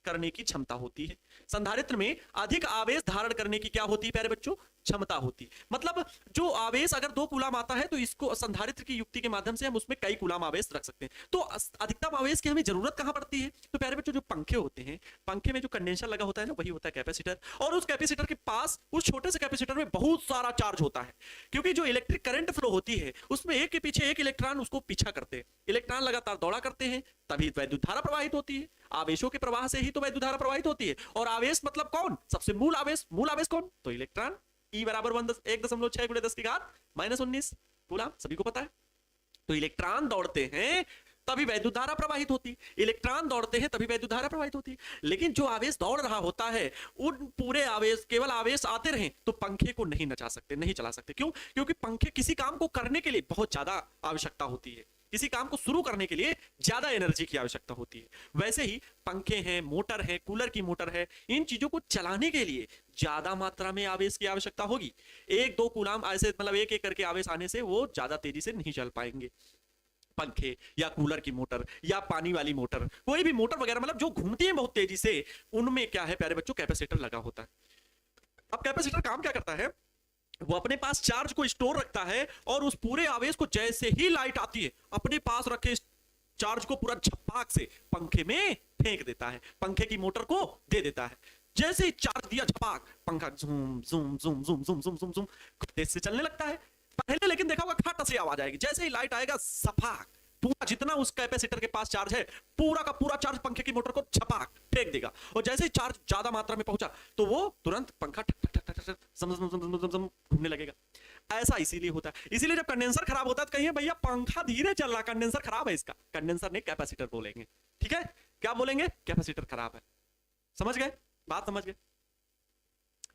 करने की क्षमता होती है। संधारित्र में अधिक आवेश धारण करने की क्या होती है प्यारे बच्चों, क्षमता होती है। मतलब जो आवेश अगर 2 कूलाम आता है तो इसको संधारित्र की युक्ति के माध्यम से हम उसमें कई कूलाम आवेश रख सकते हैं। तो अधिकतम आवेश की हमें जरूरत कहां पड़ती है? तो प्यारे बच्चों, जो पंखे होते हैं, पंखे में जो कंडेंसर लगा होता है ना, वही होता है कैपेसिटर, और उस कैपेसिटर के पास, उस छोटे से कैपेसिटर में बहुत सारा चार्ज होता है, क्योंकि जो इलेक्ट्रिक करंट फ्लो होती है उसमें एक के पीछे एक इलेक्ट्रॉन उसको पीछा करते हैं, इलेक्ट्रॉन लगातार दौड़ा करते हैं, तभी वैद्युत धारा प्रवाहित होती है। आवेशों के प्रवाह से ही तो वैद्युत धारा प्रवाहित होती है। और आवेश मतलब कौन? सबसे मूल आवेश कौन? तो इलेक्ट्रॉन। E बराबर 1.6 × 10⁻⁻19 कूलाम, सभी को पता है। तो इलेक्ट्रॉन दौड़ते हैं तभी वैद्युत धारा प्रवाहित होती है, इलेक्ट्रॉन दौड़ते हैं तभी वैद्युत धारा प्रवाहित होती है। लेकिन जो आवेश दौड़ रहा होता है, उन पूरे आवेश, केवल आवेश आते रहें तो पंखे को नहीं नचा सकते, नहीं चला सकते। क्यों? क्योंकि पंखे किसी काम को करने के लिए बहुत ज्यादा आवश्यकता होती है, किसी काम को शुरू करने के लिए ज्यादा एनर्जी की आवश्यकता होती है। वैसे ही पंखे हैं, मोटर है, कूलर की मोटर है, इन चीजों को चलाने के लिए ज्यादा मात्रा में आवेश की आवश्यकता होगी। 1-2 कूलाम ऐसे, मतलब एक एक करके आवेश आने से वो ज्यादा तेजी से नहीं चल पाएंगे। पंखे या कूलर की मोटर या पानी वाली मोटर, कोई भी मोटर वगैरह, मतलब जो घूमती है बहुत तेजी से, उनमें क्या है प्यारे बच्चों, कैपेसिटर लगा होता है। अब कैपेसिटर काम क्या करता है, वो अपने पास चार्ज को स्टोर रखता है और उस पूरे आवेश को जैसे ही लाइट आती है अपने पास रखे चार्ज को पूरा झपाक से पंखे में फेंक देता है, पंखे की मोटर को दे देता है। जैसे ही चार्ज दिया, झपाक, पंखा झूम झूम झूम झूम झूम झूम झूम झूम तेज से चलने लगता है। पहले लेकिन देखा होगा खट से आवाज आएगी, जैसे ही लाइट आएगा सफाक, पूरा जितना उस कैपेसिटर के पास चार्ज है पूरा का पूरा चार्ज पंखे की मोटर को झपाक फेंक देगा। और जैसे ही चार्ज ज्यादा मात्रा में पहुंचा तो वो तुरंत पंखा ठक ठक ठक ठक घूमने लगेगा। ऐसा इसीलिए होता है। इसीलिए जब कंडेंसर खराब होता है तो कहिए भैया पंखा धीरे चल रहा, कंडेंसर खराब है इसका। कंडेंसर नहीं, कैपेसिटर बोलेंगे, ठीक है? क्या बोलेंगे? कैपेसिटर खराब है। समझ गए बात? समझ गए?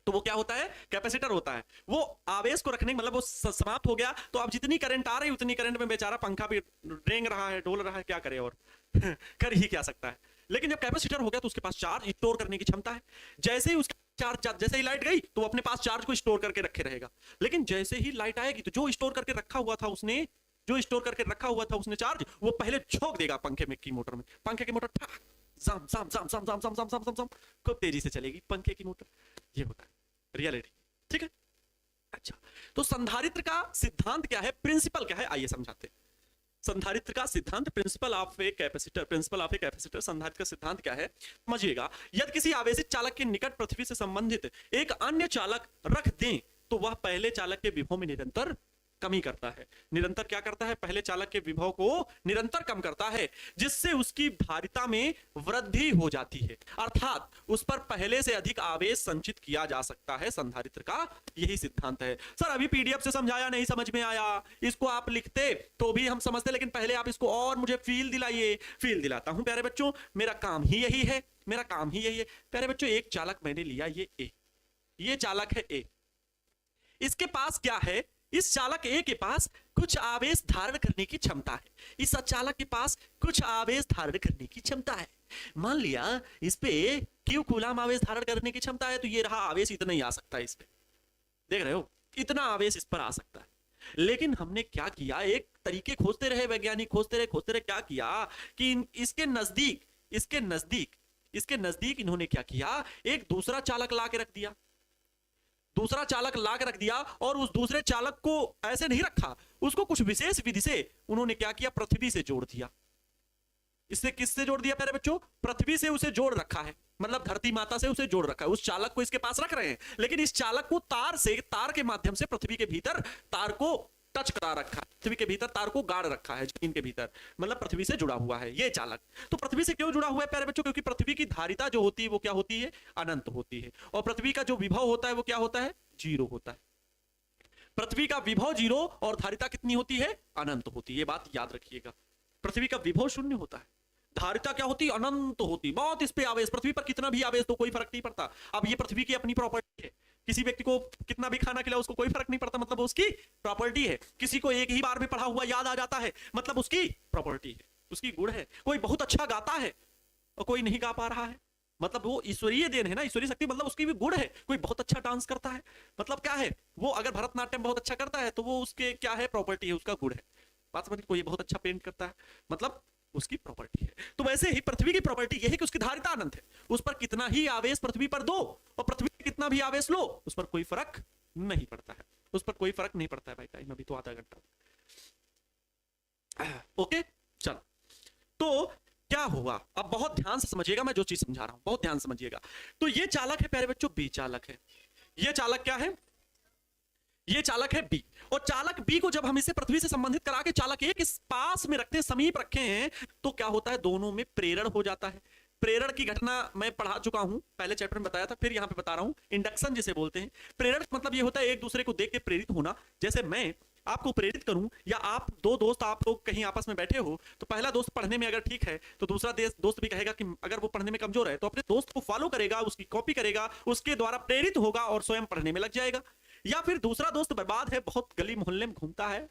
तो वो क्या होता है? कैपेसिटर होता है। वो आवेश को रखने, मतलब वो समाप्त हो गया तो अब जितनी करंट आ रही उतनी करंट में बेचारा पंखा भी रेंग रहा है, डोल रहा है, क्या करे और कर ही क्या सकता है। लेकिन जब कैपेसिटर हो गया तो उसके पास चार्ज स्टोर करने की क्षमता है। जैसे ही उसका चार्ज, जैसे ही लाइट गई तो वो अपने पास चार्ज को स्टोर करके रखे रहेगा। लेकिन जैसे ही लाइट आएगी तो जो स्टोर करके रखा हुआ था उसने, जो स्टोर करके रखा हुआ था उसने चार्ज, वो पहले झोंक देगा पंखे में की मोटर में। पंखे की मोटर जाम जाम जाम जाम जाम जाम जाम जाम जाम जाम खूब तेजी से चलेगी पंखे की मोटर। ये होता है रियलिटी, ठीक है? अच्छा, तो संधारित्र का सिद्धांत क्या है, प्रिंसिपल क्या है, आइए समझाते हैं। संधारित्र का सिद्धांत, principle of a capacitor, principle of a capacitor, संधारित्र का सिद्धांत क्या है समझिएगा। यदि किसी आवेशित चालक के निकट पृथ्वी से संबंधित एक अन्य चालक रख दें तो वह पहले चालक के विभव में निरंतर कमी करता है। निरंतर क्या करता है? पहले चालक के विभव को निरंतर कम करता है, जिससे उसकी धारिता में वृद्धि हो जाती है, अर्थात उस पर पहले से अधिक आवेश संचित किया जा सकता है। संधारित्र का यही सिद्धांत है। सर अभी पीडीएफ से समझाया, नहीं समझ में आया, इसको आप लिखते तो भी हम समझते, लेकिन पहले आप इसको और मुझे फील दिलाइए। फील दिलाता हूं प्यारे बच्चों, मेरा काम ही यही है, मेरा काम ही यही है। प्यारे बच्चों, एक चालक मैंने लिया, ये ए, ये चालक है ए। इसके पास क्या है? इस चालक ए के पास कुछ आवेश धारण करने की क्षमता है। इस चालक के पास कुछ आवेश धारण करने की क्षमता है। मान लिया इस पे क्यू कूलम आवेश धारण करने की क्षमता है, तो ये रहा आवेश इतना ही आ सकता है इस पे, देख रहे हो, इतना आवेश इस पर आ सकता है। लेकिन हमने क्या किया, एक तरीके खोजते रहे वैज्ञानिक, खोजते रहे, क्या किया कि इसके नजदीक, इसके नजदीक इन्होंने क्या किया, एक दूसरा चालक ला के रख दिया। दूसरा चालक ला के रख दिया और उस दूसरे चालक को ऐसे नहीं रखा, उसको कुछ विशेष विधि से उन्होंने क्या किया, पृथ्वी से जोड़ दिया। इससे किससे जोड़ दिया प्यारे बच्चों? पृथ्वी से उसे जोड़ रखा है, मतलब धरती माता से उसे जोड़ रखा है। उस चालक को इसके पास रख रहे हैं, लेकिन इस चालक को तार के माध्यम से पृथ्वी के भीतर तार को टच करा रखा है, पृथ्वी के भीतर तार को गाड़ रखा है, जमीन के भीतर, मतलब पृथ्वी से जुड़ा हुआ है ये चालक। तो पृथ्वी से क्यों जुड़ा हुआ है प्यारे बच्चों? क्योंकि पृथ्वी की धारिता जो होती है वो क्या होती है? अनंत होती है। और पृथ्वी का जो विभव होता है वो क्या होता है? जीरो होता है। पृथ्वी का विभव जीरो और धारिता कितनी होती है? अनंत होती है। ये बात याद रखिएगा, पृथ्वी का विभव शून्य होता है, धारिता क्या होती है? अनंत होती। बहुत इस पे आवेश, पृथ्वी पर कितना भी आवेश तो कोई फर्क नहीं पड़ता। अब ये पृथ्वी की अपनी प्रॉपर्टी है, किसी व्यक्ति को कितना भी खाना खिलाओ उसको कोई फर्क नहीं पड़ता, मतलब उसकी प्रॉपर्टी है। किसी को एक ही बार में पढ़ा हुआ याद आ जाता है, मतलब उसकी प्रॉपर्टी है, उसकी गुण है। कोई बहुत अच्छा गाता है और कोई नहीं गा पा रहा है, मतलब वो ईश्वरीय देन है ना, ईश्वरीय शक्ति, मतलब उसकी भी गुण है। कोई बहुत अच्छा डांस करता है, मतलब क्या है वो, अगर भरतनाट्यम बहुत अच्छा करता है तो वो उसके क्या है? प्रॉपर्टी है, उसका गुण है। बात समझ? कोई बहुत अच्छा पेंट करता है, मतलब उसकी प्रॉपर्टी है। तो वैसे ही पृथ्वी की प्रॉपर्टी यह है कि उसकी धारिता अनंत है। उस पर कितना ही आवेश पृथ्वी पर दो और पृथ्वी पर कितना भी आवेश लो, उस पर कोई फर्क नहीं पड़ता है, उस पर कोई फर्क नहीं पड़ता है। भाई टाइम अभी तो आधा घंटा। ओके चलो, तो क्या हुआ अब बहुत ध्यान से समझिएगा, मैं जो चीज समझा रहा हूं बहुत ध्यान समझिएगा। तो ये चालक है प्यारे बच्चों, बी चालक है। ये चालक क्या है? ये चालक है बी। और चालक बी को जब हम इसे पृथ्वी से संबंधित करा के चालक ए के पास में रखते हैं, समीप रखे हैं, तो क्या होता है? दोनों में प्रेरण हो जाता है। प्रेरण की घटना मैं पढ़ा चुका हूं, पहले चैप्टर में बताया था, फिर यहां पे बता रहा हूं। इंडक्शन जिसे बोलते हैं। प्रेरण मतलब ये होता है एक दूसरे को देख के प्रेरित होना। जैसे मैं आपको प्रेरित करूं, या आप दो दोस्त, आप लोग कहीं आपस में बैठे हो, तो पहला दोस्त पढ़ने में अगर ठीक है तो दूसरा दोस्त भी कहेगा कि अगर वो पढ़ने में कमजोर है तो अपने दोस्त को फॉलो करेगा, उसकी कॉपी करेगा, उसके द्वारा प्रेरित होगा और स्वयं पढ़ने में लग जाएगा। या फिर दूसरा दोस्त बर्बाद है, बहुत गली मोहल्ले में घूमता है,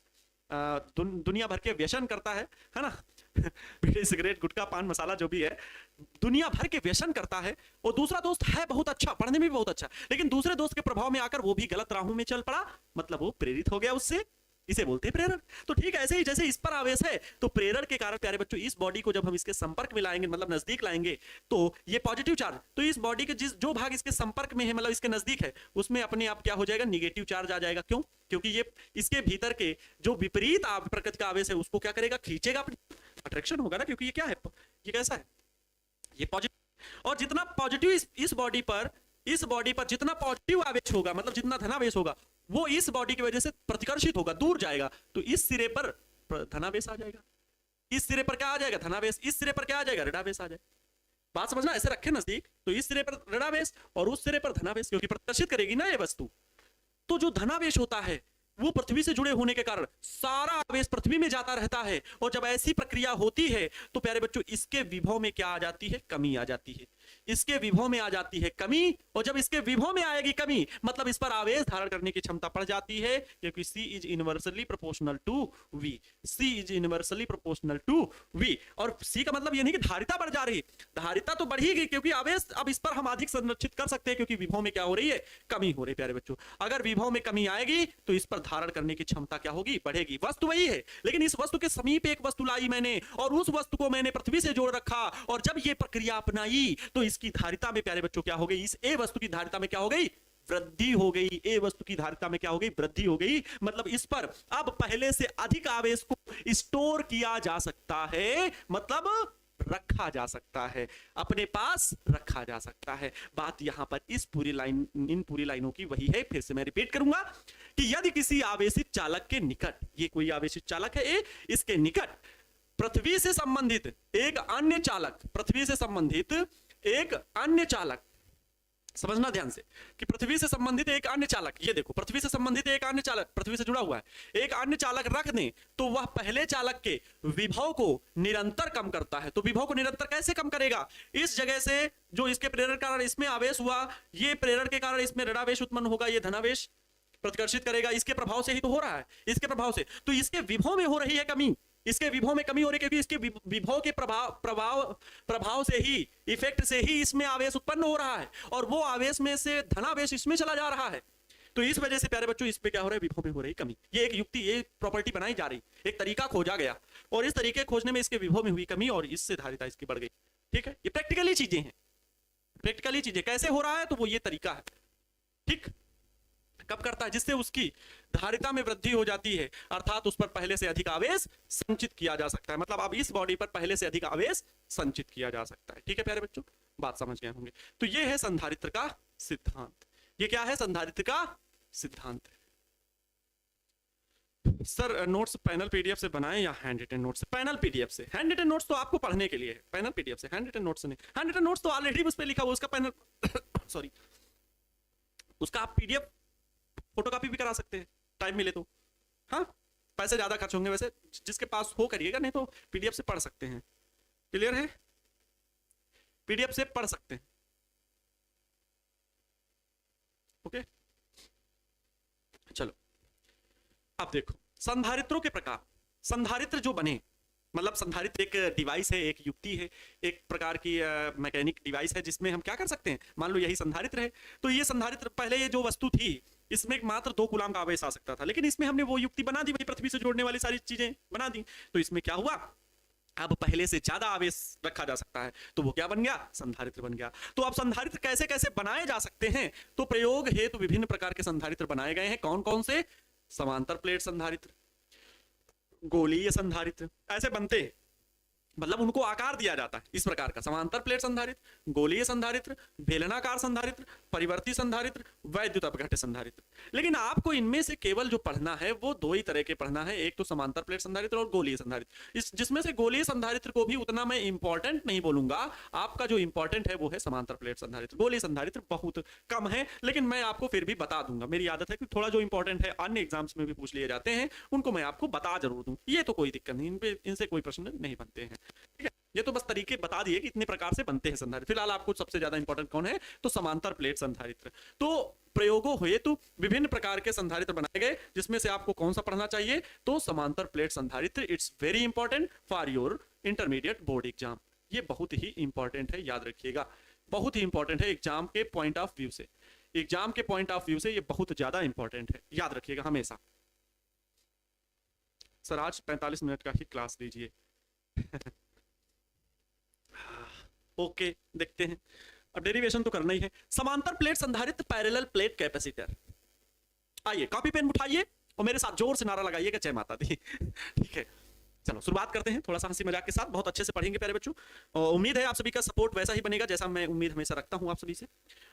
दुनिया भर के व्यसन करता है ना, बीड़ी सिगरेट गुटखा पान मसाला जो भी है, दुनिया भर के व्यसन करता है। और दूसरा दोस्त है बहुत अच्छा, पढ़ने में भी बहुत अच्छा, लेकिन दूसरे दोस्त के प्रभाव में आकर वो भी गलत राहों में चल पड़ा, मतलब वो प्रेरित हो गया उससे, इसे बोलते हैं प्रेरण। तो ठीक ऐसे ही जैसे इस पर आवेश है, तो प्रेरण के कारण प्यारे बच्चों इस बॉडी को जब हम इसके संपर्क में लाएंगे, मतलब नजदीक लाएंगे, तो ये पॉजिटिव चार्ज, तो इस बॉडी के जो भाग इसके संपर्क में है, मतलब इसके नजदीक है, उसमें अपने आप क्या हो जाएगा? निगेटिव चार्ज आ जाएगा। क्यों? क्योंकि ये इसके भीतर के जो विपरीत प्रकृति का आवेश है उसको क्या करेगा? खींचेगा, अट्रैक्शन होगा ना, क्योंकि ये क्या है? ये कैसा है? ये पॉजिटिव। और जितना पॉजिटिव इस बॉडी पर जितना पॉजिटिव आवेश होगा, मतलब जितना धनावेश होगा, वो इस बॉडी की वजह से प्रतिकर्षित होगा, दूर जाएगा, तो इस सिरे पर धनावेश आ जाएगा। इस सिरे पर क्या आ जाएगा? धनावेश। इस सिरे पर क्या आ जाएगा? ऋणावेश आ जाएगा। बात समझना, ऐसे रखे नजदीक, तो इस सिरे पर ऋणावेश और उस सिरे पर धनावेश, क्योंकि प्रदर्शित करेगी ना ये वस्तु। तो जो धनावेश होता है वो पृथ्वी से जुड़े होने के कारण सारा आवेश पृथ्वी में जाता रहता है, और जब ऐसी प्रक्रिया होती है तो प्यारे बच्चों इसके विभव में क्या आ जाती है, कमी आ जाती है। इसके विभव में आ जाती है कमी, और जब इसके विभव में आएगी कमी मतलब इस पर आवेश धारण करने की क्षमता पड़ जाती है, क्योंकि C is inversely proportional to V। C is inversely proportional to V, और C का मतलब ये नहीं कि धारिता बढ़ जा रही, धारिता तो बढ़ेगी क्योंकि आवेश अब इस पर हम अधिक संरक्षित कर सकते हैं, क्योंकि विभव में क्या हो रही है, कमी हो रही है। प्यारे बच्चों अगर विभव में कमी आएगी तो इस पर धारण करने की क्षमता क्या होगी, बढ़ेगी। वस्तु वही है, लेकिन इस वस्तु के समीप एक वस्तु लाई मैंने और उस वस्तु को मैंने पृथ्वी से जोड़ रखा, और जब ये प्रक्रिया अपनाई तो इसकी धारिता में प्यारे बच्चों क्या हो गई, इस ए वस्तु की धारिता में क्या हो गई, वृद्धि हो गई। ए वस्तु की धारिता में क्या हो गई, वृद्धि हो गई। मतलब इस पर अब पहले से अधिक आवेश को स्टोर किया जा सकता है, मतलब रखा जा सकता है, अपने पास रखा जा सकता है। बात यहां पर इस पूरी लाइन, इन पूरी लाइनों की वही है। फिर से मैं रिपीट करूंगा कि यदि किसी आवेशित चालक के निकट, ये कोई आवेशित चालक है ए, इसके निकट पृथ्वी से संबंधित एक अन्य चालक, पृथ्वी से संबंधित एक अन्य चालक, समझना ध्यान से कि पृथ्वी से संबंधित एक अन्य चालक, ये देखो पृथ्वी से संबंधित एक अन्य चालक पृथ्वी से जुड़ा हुआ है, एक अन्य चालक रख दें तो वह पहले चालक के विभव को निरंतर कम करता है। तो विभव को निरंतर कैसे कम करेगा, इस जगह से जो इसके प्रेरण के कारण इसमें आवेश हुआ, ये प्रेरण के कारण इसमें ऋणावेश उत्पन्न होगा, ये धनावेश प्रतिकर्षित करेगा, इसके प्रभाव से ही तो हो रहा है, इसके प्रभाव से। तो इसके विभव में हो रही है कमी, इसके विभव में कमी हो रही है, क्योंकि इसके विभव के प्रभाव से ही, इफेक्ट से ही इसमें आवेश उत्पन्न हो रहा है, और वो आवेश में से धनावेश इसमें चला जा रहा है। तो इस वजह से प्यारे बच्चों इस पे क्या हो रहा है, विभव में हो रही कमी। ये एक युक्ति, ये प्रॉपर्टी बनाई जा रही, एक तरीका खोजा गया, और इस तरीके खोजने में इसके विभव में हुई कमी और इससे धारिता इसकी बढ़ गई। ठीक है, ये प्रैक्टिकली चीजें हैं, प्रैक्टिकली चीजें कैसे हो रहा है, तो वो ये तरीका है। ठीक, कब करता है, जिससे उसकी धारिता में वृद्धि हो जाती है, अर्थात उस पर पहले से अधिक आवेश संचित किया जा सकता है। मतलब अब इस बॉडी पर पहले से अधिक आवेश संचित किया जा सकता है। ठीक है प्यारे बच्चों, बात समझ गए होंगे। तो ये है संधारित्र का सिद्धांत। ये क्या है, संधारित्र का सिद्धांत। सर नोट्स पैनल पीडीएफ से बनाएं या हैंड रिटन नोट्स से? पैनल पीडीएफ से। हैंड रिटन नोट्स तो आपको पढ़ने के लिए है, पैनल पीडीएफ से, हैंड रिटन नोट्स से नहीं। हैंड रिटन नोट्स तो ऑलरेडी उस पर लिखा हुआ, उसका पैनल सॉरी, उसका आप पीडीएफ फोटोकॉपी भी करा सकते हैं, टाइम मिले तो। हाँ, पैसे ज्यादा खर्च होंगे वैसे, जिसके पास हो करिएगा, नहीं तो पीडीएफ से पढ़ सकते हैं। क्लियर है, पीडीएफ से पढ़ सकते हैं। ओके, चलो अब देखो संधारित्रों के प्रकार। संधारित्र जो बने, मतलब संधारित्र एक डिवाइस है, एक युक्ति है, एक प्रकार की मैकेनिक डिवाइस है, जिसमें हम क्या कर सकते हैं, मान लो यही संधारित्र है, तो ये संधारित्र, पहले ये जो वस्तु थी इसमें मात्र 2 कूलाम का आवेश आ सकता था, लेकिन इसमें हमने वो युक्ति बना दी, वही पृथ्वी से जोड़ने वाली सारी चीजें बना दी। तो इसमें क्या हुआ, अब पहले से ज्यादा आवेश रखा जा सकता है, तो वो क्या बन गया, संधारित्र बन गया। तो अब संधारित्र कैसे कैसे बनाए जा सकते हैं, तो प्रयोग हेतु विभिन्न प्रकार के संधारित्र बनाए गए हैं। कौन कौन से, समांतर प्लेट संधारित्र, गोलीय संधारित्र, ऐसे बनते हैं, मतलब उनको आकार दिया जाता है इस प्रकार का, समांतर प्लेट संधारित्र, गोलीय संधारित्र, बेलनाकार संधारित्र, परिवर्ती संधारित्र, वैद्युत अपघट्य संधारित्र। लेकिन आपको इनमें से केवल जो पढ़ना है वो 2 ही तरह के पढ़ना है, एक तो समांतर प्लेट संधारित्र और गोलीय संधारित्र। जिसमें से गोलीय संधारित्र को भी उतना मैं इंपॉर्टेंट नहीं बोलूंगा, आपका जो इंपॉर्टेंट है वो है समांतर प्लेट संधारित्र। गोलीय संधारित्र बहुत कम है, लेकिन मैं आपको फिर भी बता दूंगा। मेरी आदत है कि थोड़ा जो इंपॉर्टेंट है, अन्य एग्जाम्स में भी पूछ लिए जाते हैं, उनको मैं आपको बता जरूर दूं, ये तो कोई दिक्कत नहीं, इनसे कोई प्रश्न नहीं बनते हैं। ठीक है, ये तो बस तरीके बता दिए कि इतने प्रकार से बनते हैं संधारित्र। फिलहाल आपको सबसे ज्यादा इंपॉर्टेंट कौन है, तो समांतर प्लेट संधारित्र। तो प्रयोगों हेतु विभिन्न प्रकार के संधारित्र बनाए गए, जिसमें से आपको कौन सा पढ़ना चाहिए, तो समांतर प्लेट संधारित्र। It's very important for your intermediate board exam. ये बहुत ही इंपॉर्टेंट है, याद रखिएगा, बहुत ही इंपॉर्टेंट है एग्जाम के पॉइंट ऑफ व्यू से। एग्जाम के पॉइंट ऑफ व्यू से ये बहुत ज्यादा इंपॉर्टेंट है, याद रखिएगा हमेशा। सर आज 45 मिनट का ही क्लास लीजिए। ओके, देखते हैं, अब डेरिवेशन तो करना ही है। समांतर प्लेट संधारित्र, पैरेलल प्लेट कैपेसिटर। आइए कॉपी पेन उठाइए और मेरे साथ जोर से नारा लगाइएगा, जय माता दी। ठीक है, चलो शुरुआत करते हैं, थोड़ा सा हंसी मजाक के साथ, बहुत अच्छे से पढ़ेंगे प्यारे बच्चों। उम्मीद है आप सभी का सपोर्ट वैसा ही बनेगा जैसा मैं उम्मीद हमेशा रखता हूं आप सभी से।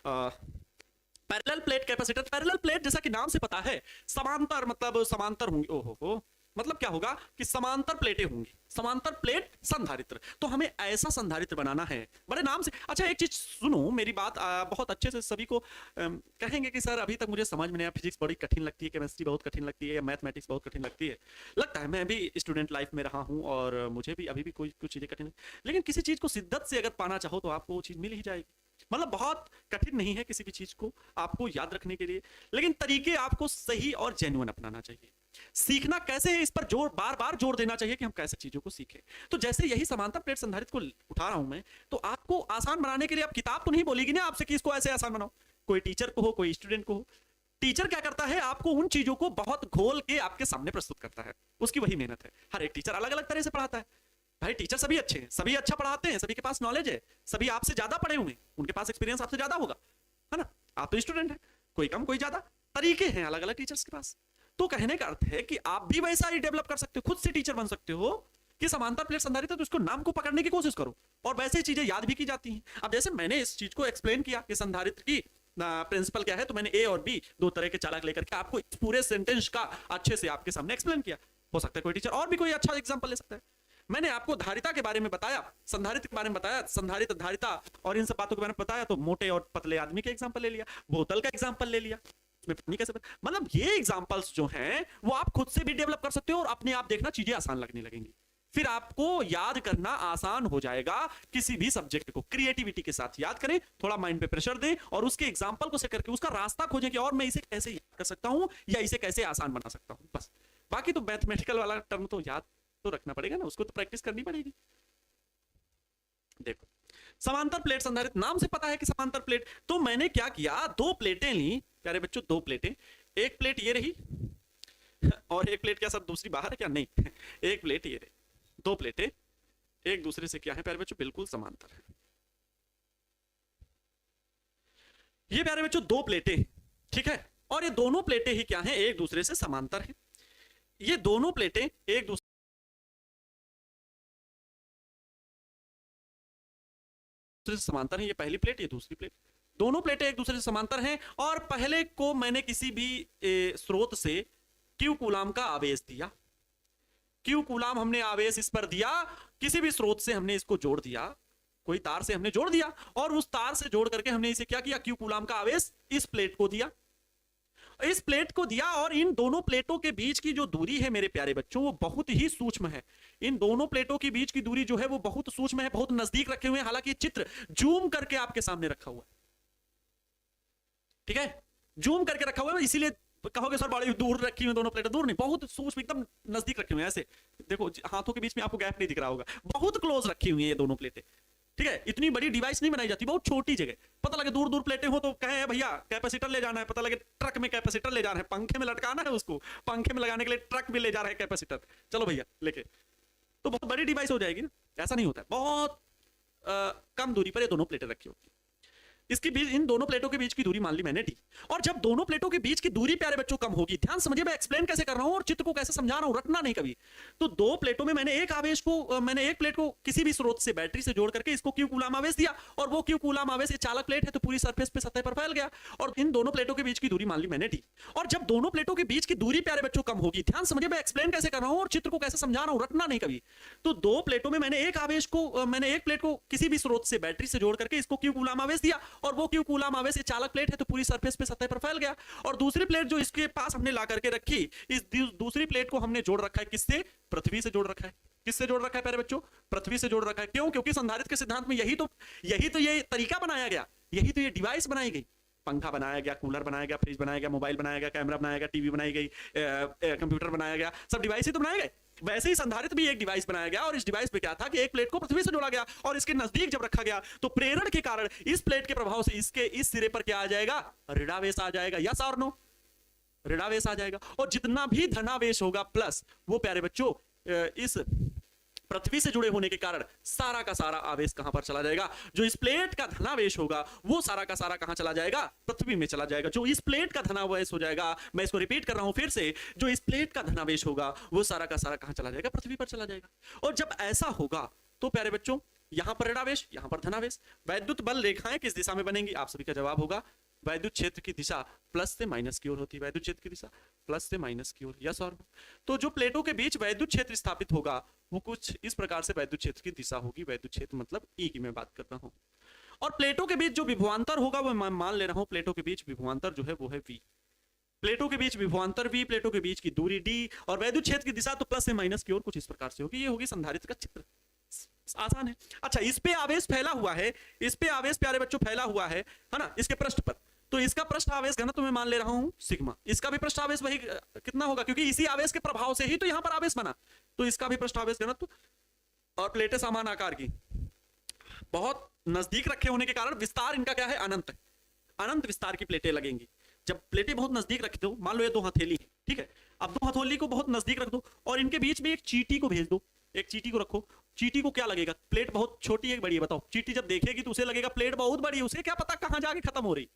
Parallel plate capacitor, parallel plate जैसा कि नाम से पता है, समांतर मतलब समांतर होंगे। ओहो, मतलब क्या होगा कि समांतर प्लेटें होंगी, समांतर प्लेट संधारित्र। तो हमें ऐसा संधारित्र बनाना है बड़े नाम से। अच्छा एक चीज सुनो मेरी बात, बहुत अच्छे से सभी को कहेंगे कि सर अभी तक मुझे समझ में नहीं आया, फिजिक्स बड़ी कठिन लगती है, केमिस्ट्री बहुत कठिन लगती है, या मैथमेटिक्स बहुत कठिन लगती है। लगता है, मैं भी स्टूडेंट लाइफ में रहा हूँ और मुझे भी अभी भी कोई कुछ चीजें कठिन, लेकिन किसी चीज को शिद्दत से अगर पाना चाहो तो आपको वो चीज मिल ही जाएगी। मतलब बहुत कठिन नहीं है किसी भी चीज को आपको याद रखने के लिए, लेकिन तरीके आपको सही और जेन्युइन अपनाना चाहिए। सीखना कैसे है इस पर जोर, बार बार जोर देना चाहिए कि हम कैसे चीजों को सीखें। तो जैसे यही समांतर प्लेट संधारित्र को उठा रहा हूं मैं, तो आपको आसान बनाने के लिए अब किताब तो नहीं बोलेगी ना आपसे कि इसको ऐसे आसान बनाओ। कोई टीचर को हो, कोई स्टूडेंट को हो, टीचर क्या करता है, आपको उन चीजों को बहुत घोल के आपके सामने प्रस्तुत करता है, उसकी वही मेहनत है। हर एक टीचर अलग अलग तरह से पढ़ाता है भाई। टीचर सभी अच्छे हैं, सभी अच्छा पढ़ाते हैं, सभी के पास नॉलेज है, सभी आपसे ज्यादा पढ़े हुए हैं, उनके पास एक्सपीरियंस आपसे ज्यादा होगा, है ना। आप तो स्टूडेंट हैं, कोई कम कोई ज्यादा, तरीके हैं अलग अलग टीचर्स के पास। तो कहने का अर्थ है कि आप भी वैसा ही डेवलप कर सकते हो, खुद से टीचर बन सकते हो कि समांतर प्लेट संधारित्र, तो उसको नाम को पकड़ने की कोशिश करो और वैसे ही चीजें याद भी की जाती हैं। अब जैसे मैंने इस चीज को एक्सप्लेन किया कि संधारित्र की प्रिंसिपल क्या है, तो मैंने ए और बी दो तरह के चालक लेकर के आपको इस पूरे सेंटेंस का अच्छे से आपके सामने एक्सप्लेन किया। हो सकता है कोई टीचर और भी कोई अच्छा एग्जांपल ले सकता है। मैंने आपको धारिता के बारे में बताया, संधारित्र के बारे में बताया, संधारित्र, धारिता और इन सब बातों के बारे में बताया, तो मोटे और पतले आदमी के एग्जांपल ले लिया, बोतल का एग्जांपल ले लिया, उसमें पानी कैसे मतलब ये एग्जांपल्स जो हैं वो आप खुद से भी डेवलप कर सकते हो और अपने आप देखना चीजें आसान लगने लगेंगी। फिर आपको याद करना आसान हो जाएगा। किसी भी सब्जेक्ट को क्रिएटिविटी के साथ याद करें, थोड़ा माइंड पे प्रेशर दें और उसके एग्जांपल को सेट करके उसका रास्ता खोजें कि और मैं इसे कैसे याद कर सकता हूं या इसे कैसे आसान बना सकता हूं। बस बाकी तो मैथमेटिकल वाला टर्म तो याद तो रखना पड़ेगा ना, उसको तो प्रैक्टिस करनी पड़ेगी। देखो समांतर प्लेट संधारित्र, नाम से पता है कि समांतर प्लेट। तो मैंने क्या किया, दो प्लेटें ली प्यारे बच्चों, दो प्लेटें। एक प्लेट ये रही और एक प्लेट क्या सर दूसरी बाहर है क्या, नहीं एक प्लेट ये रही। दो प्लेटें एक दूसरे से क्या है प्यारे बच्चों, बिल्कुल समांतर है। ये प्यारे बच्चों दो प्लेटें, ठीक है, और ये दोनों प्लेटें ही क्या हैं, एक दूसरे से समांतर है। ये दोनों प्लेटें एक दूसरे से समांतर है। ये पहली प्लेट, ये दूसरी प्लेट, दोनों प्लेटें एक दूसरे से समांतर हैं। और पहले को मैंने किसी भी स्रोत से क्यू कूलाम का आवेश दिया, क्यू कूलाम हमने आवेश इस पर दिया, किसी भी स्रोत से हमने इसको जोड़ दिया, कोई तार से हमने जोड़ दिया और उस तार से जोड़ करके हमने इसे क्या किया, क्यू कूलाम का आवेश इस प्लेट को दिया, इस प्लेट को दिया। और इन दोनों प्लेटों के बीच की जो दूरी है मेरे प्यारे बच्चों वो बहुत ही सूक्ष्म है। इन दोनों प्लेटों के बीच की दूरी जो है वो बहुत सूक्ष्म है, बहुत नजदीक रखे हुए हैं। हालांकि चित्र जूम करके आपके सामने रखा हुआ है, ठीक है, जूम करके रखा हुआ है, इसीलिए कहोगे सर बड़ी दूर रखी हुई दोनों प्लेटें, दूर नहीं, बहुत सूक्ष्म एकदम नजदीक रखे हुए हैं। ऐसे देखो हाथों के बीच में आपको गैप नहीं दिख रहा होगा, बहुत क्लोज रखी हुई है ये दोनों प्लेटें, ठीक है। इतनी बड़ी डिवाइस नहीं बनाई जाती, बहुत छोटी जगह। पता लगे दूर दूर प्लेटें हो तो कहे भैया कैपेसिटर ले जाना है, पता लगे ट्रक में कैपेसिटर ले जाना है, पंखे में लटकाना है उसको, पंखे में लगाने के लिए ट्रक में ले जा रहे हैं कैपेसिटर, चलो भैया लेके, तो बहुत बड़ी डिवाइस हो जाएगी ना। ऐसा नहीं होता है, बहुत कम दूरी पर ये दोनों प्लेटें रखी होती है। इसके बीच, इन दोनों प्लेटों के बीच की दूरी मान ली मैंने दी। और जब दोनों प्लेटों के बीच की दूरी प्यारे बच्चों कम होगी, ध्यान समझिए मैं एक्सप्लेन कैसे कर रहा हूं और चित्र को कैसे समझा रहा हूं, रटना नहीं कभी। तो दो प्लेटों में मैंने एक आवेश को, मैंने एक प्लेट को किसी भी स्रोत से बैटरी से जोड़ करके इसको क्यू कूलाम आवेश दिया, और वो क्यू कूलाम आवेश, ये चालक प्लेट है तो पूरी सरफेस पे, सतह पर फैल गया। और इन दोनों प्लेटों के बीच की दूरी मान ली मैंने दी। और जब दोनों प्लेटों के बीच की दूरी प्यारे बच्चों कम होगी, ध्यान समझिए मैं एक्सप्लेन कैसे कर रहा हूं और चित्र को कैसे समझा रहा हूं, रटना नहीं कभी। तो दो प्लेटों में मैंने एक आवेश को, मैंने एक प्लेट को किसी भी स्रोत से बैटरी से जोड़ करके इसको क्यू कूलाम आवेश दिया, और वो क्यू कूलाम आवेश, ये चालक प्लेट है तो पूरी सरफेस पे, सतह पर फैल गया। और दूसरी प्लेट जो इसके पास हमने ला करके रखी, इस दूसरी प्लेट को हमने जोड़ रखा है किससे, पृथ्वी से जोड़ रखा है। किससे जोड़ रखा है प्यारे बच्चों, पृथ्वी से जोड़ रखा है। क्यों, क्योंकि संधारित्र के सिद्धांत में यही तो ये तरीका बनाया गया, यही तो ये डिवाइस बनाई गई। पंखा बनाया गया, कूलर बनाया गया, फ्रिज बनाया गया, मोबाइल बनाया गया, कैमरा बनाया गया, टीवी बनाई गई, कंप्यूटर बनाया गया, सब डिवाइस ही तो बनाए गए। वैसे ही संधारित्र भी एक डिवाइस बनाया गया, और इस डिवाइस पे क्या था कि एक प्लेट को पृथ्वी से जोड़ा गया और इसके नजदीक जब रखा गया तो प्रेरण के कारण इस प्लेट के प्रभाव से इसके इस सिरे पर क्या आ जाएगा, ऋणावेश आ जाएगा। यस और नो, ऋणावेश आ जाएगा। और जितना भी धनावेश होगा प्लस, वो प्यारे बच्चों इस पृथ्वी से जुड़े होने के कारण सारा का सारा आवेश कहां पर चला जाएगा, जो इस प्लेट का धनावेश होगा वो सारा का सारा कहां चला जाएगा, पृथ्वी में चला जाएगा। जो इस प्लेट का धनावेश हो जाएगा, मैं इसको रिपीट कर रहा हूं फिर से, जो इस प्लेट का धनावेश होगा वो सारा का सारा कहां चला जाएगा, पृथ्वी पर चला जाएगा। और जब ऐसा होगा तो प्यारे बच्चों यहां पर ऋणावेश, यहां पर धनावेश, वैद्युत बल रेखाएं किस दिशा में बनेंगी, आप सभी का जवाब होगा वैद्युत क्षेत्र की दिशा प्लस से माइनस की ओर होती है, वैद्युत क्षेत्र की दिशा प्लस से माइनस की ओर, यस और नो। तो जो प्लेटों के बीच वैद्युत क्षेत्र स्थापित होगा वो कुछ इस प्रकार से वैद्युत क्षेत्र की दिशा होगी, वैद्युत क्षेत्र मतलब ई की मैं बात कर रहा हूं। और प्लेटों के बीच जो विभवांतर होगा वो मैं मान ले रहा हूं, प्लेटों के बीच विभवांतर जो है वो है वी, प्लेटों के बीच विभवांतर वी, प्लेटों के बीच की दूरी डी, और वैद्युत क्षेत्र की दिशा तो प्लस से माइनस की ओर कुछ इस प्रकार से होगी। ये होगी संधारित्र का चित्र, आसान है। अच्छा, इस पे आवेश फैला हुआ है, इस पे आवेश प्यारे बच्चों फैला हुआ है ना, इसके पृष्ठ पर, तो इसका पृष्ठ आवेश घनत्व मैं मान ले रहा हूं सिग्मा, इसका भी पृष्ठ आवेश वही कितना होगा, क्योंकि इसी आवेश के प्रभाव से ही तो यहां पर आवेश बना, तो इसका भी पृष्ठ आवेश घनत्व। और प्लेटें समान आकार की, बहुत नजदीक रखे होने के कारण विस्तार इनका क्या है, अनंत है, अनंत विस्तार की प्लेटें लगेंगी। जब प्लेटें बहुत नजदीक रख दो, मान लो ये दो हथेली है, ठीक है, अब दो हथेली को बहुत नजदीक रख दो और इनके बीच में एक चींटी को भेज दो, एक चींटी को रखो, चींटी को क्या लगेगा, प्लेट बहुत छोटी है बड़ी है, बताओ, चींटी जब देखेगी तो उसे लगेगा प्लेट बहुत बड़ी, उसे क्या पता कहां जाके खत्म हो रही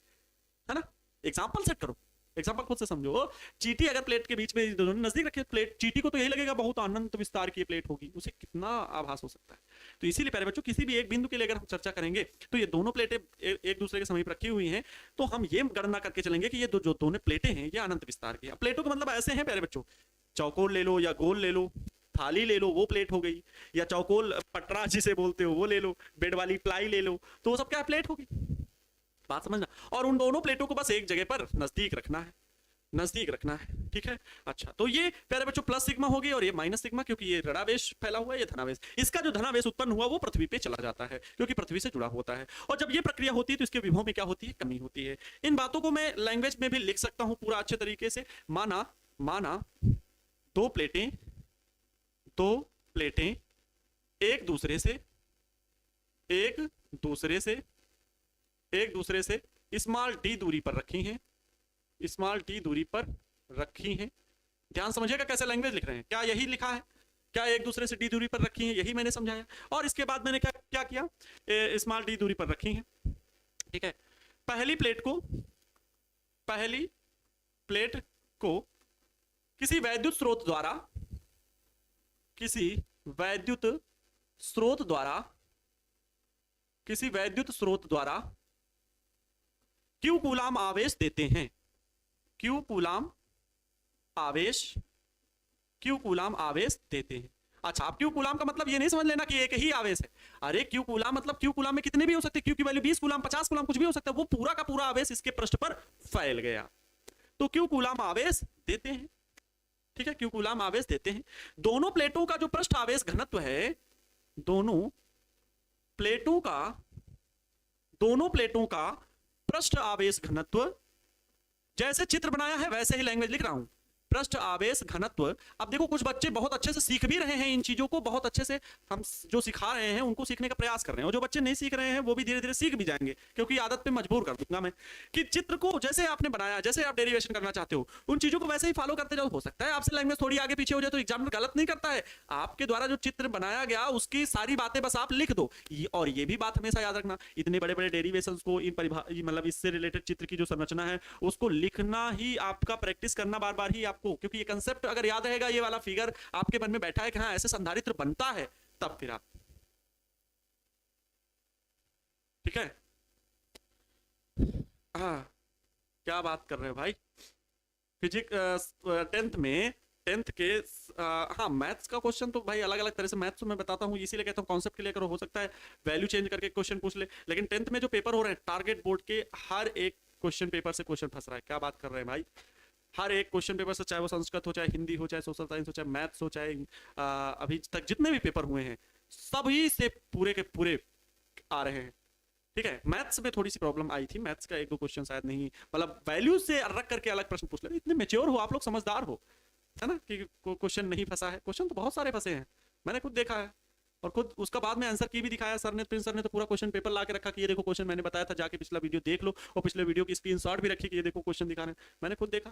है ना। एग्जाम्पल सेट करो, एग्जाम्पल खुद से समझो। चींटी अगर प्लेट के बीच में दोनों नजदीक रखे प्लेट, चींटी को तो यही लगेगा बहुत अनंत विस्तार की प्लेट होगी, उसे कितना आभास हो सकता है। तो इसीलिए प्यारे बच्चों किसी भी एक बिंदु के लिए अगर हम चर्चा करेंगे तो ये दोनों प्लेटें एक दूसरे के समीप रखी हुई हैं, तो हम ये गणना करके चलेंगे कि ये जो दोनों प्लेटें हैं ये अनंत विस्तार की। प्लेटों का मतलब ऐसे हैं प्यारे बच्चों, चौकोर ले लो या गोल ले लो, थाली ले लो वो प्लेट हो गई, या चौकोल पटरा जिसे बोलते हो वो ले लो, बेड वाली प्लाई ले लो, तो वो सब क्या प्लेट होगी, बात समझना। और उन दोनों प्लेटों को बस एक जगह पर नजदीक रखना है, नजदीक रखना है, ठीक है। अच्छा, तो ये प्यारे बच्चों प्लस सिग्मा होगी और ये माइनस सिग्मा, क्योंकि ये ऋणावेश फैला हुआ है, ये धनावेश, इसका जो धनावेश उत्पन्न हुआ वो पृथ्वी पे चला जाता है क्योंकि पृथ्वी से जुड़ा होता है। और जब ये प्रक्रिया होती है तो इसके विभव में क्या होती है, कमी होती है। इन बातों को मैं लैंग्वेज में भी लिख सकता हूं पूरा अच्छे तरीके से। माना दो प्लेटें एक दूसरे से स्मॉल डी दूरी पर रखी हैं, स्मॉल डी दूरी पर रखी हैं। ध्यान समझिएगा कैसे लैंग्वेज लिख रहे हैं, क्या यही लिखा है, क्या एक दूसरे से डी दूरी पर रखी हैं, यही मैंने समझाया। और इसके बाद मैंने क्या किया, स्मॉल डी दूरी पर रखी हैं, ठीक है। पहली प्लेट को किसी वैद्युत स्रोत द्वारा क्यू कूलाम आवेश देते हैं, क्यू कूलाम आवेश देते हैं। अच्छा, आप क्यू कूलाम का मतलब ये नहीं समझ लेना कि एक ही आवेश है, अरे क्यू कूलाम मतलब क्यू कूलाम में कितने भी हो सकते, क्यू की वैल्यू 20 कूलाम 50 कूलाम कुछ भी हो सकता है, वो पूरा का पूरा आवेश इसके पृष्ठ पर फैल गया, तो क्यू कूलाम आवेश देते हैं, ठीक है, क्यू कूलाम आवेश देते हैं। दोनों प्लेटों का जो पृष्ठ आवेश घनत्व है, दोनों प्लेटों का पृष्ठ आवेश घनत्व, जैसे चित्र बनाया है वैसे ही लैंग्वेज लिख रहा हूं, पृष्ठ आवेश घनत्व। अब देखो कुछ बच्चे बहुत अच्छे से सीख भी रहे हैं इन चीजों को, बहुत अच्छे से हम जो सिखा रहे हैं उनको सीखने का प्रयास कर रहे हैं, और जो बच्चे नहीं सीख रहे हैं वो भी धीरे धीरे सीख भी जाएंगे, क्योंकि आदत पे मजबूर कर दूंगा मैं कि चित्र को जैसे आपने बनाया, जैसे आप डेरिवेशन करना चाहते हो उन चीजों को वैसे ही फॉलो करते जाओ। हो सकता है आपसे लैंग्वेज थोड़ी आगे पीछे हो जाए तो एग्जामिनर गलत नहीं करता है, आपके द्वारा जो चित्र बनाया गया उसकी सारी बातें बस आप लिख दो। और ये भी बात हमेशा याद रखना, इतने बड़े बड़े डेरिवेशंस को, मतलब इससे रिलेटेड चित्र की जो संरचना है उसको लिखना ही आपका, प्रैक्टिस करना बार बार ही आपको, क्योंकि ये कंसेप्ट अगर याद रहेगा, ये वाला फिगर आपके मन में बैठा है कि हाँ ऐसे संधारित्र बनता है, तब फिर आप, ठीक है। हाँ, क्या बात कर रहे हो भाई, फिजिक्स 10th के हाँ मैथ्स का क्वेश्चन तो भाई अलग अलग तरह से मैथ्स मैं बताता हूँ, इसीलिए कहता हूँ कॉन्सेप्ट क्लियर करो, हो सकता है वैल्यू चेंज करके क्वेश्चन पूछ ले, लेकिन 10th में जो पेपर हो रहे हैं टारगेट बोर्ड के, हर एक क्वेश्चन पेपर से क्वेश्चन फंस रहा है। क्या बात कर रहे हैं भाई, हर एक क्वेश्चन पेपर से, चाहे वो संस्कृत हो, चाहे हिंदी हो, चाहे सोशल साइंस हो, चाहे मैथ्स हो, चाहे अभी तक जितने भी पेपर हुए हैं सभी से पूरे के पूरे आ रहे हैं, ठीक है। मैथ्स में थोड़ी सी प्रॉब्लम आई थी, मैथ्स का एक दो क्वेश्चन शायद नहीं, मतलब वैल्यू से रख करके अलग प्रश्न पूछ ले, इतने मेच्योर हो आप लोग, समझदार हो, है ना, कि क्वेश्चन नहीं फंसा है। क्वेश्चन तो बहुत सारे फंसे हैं, मैंने खुद देखा है, और खुद उसका बाद में आंसर की भी दिखाया सर ने, प्रिंस सर ने तो पूरा क्वेश्चन पेपर ला के रखा कि ये देखो क्वेश्चन मैंने बताया था, जाके पिछला वीडियो देख लो, और पिछले वीडियो की स्क्रीनशॉट भी रखी कि ये देखो क्वेश्चन दिखा रहे हैं, मैंने खुद देखा।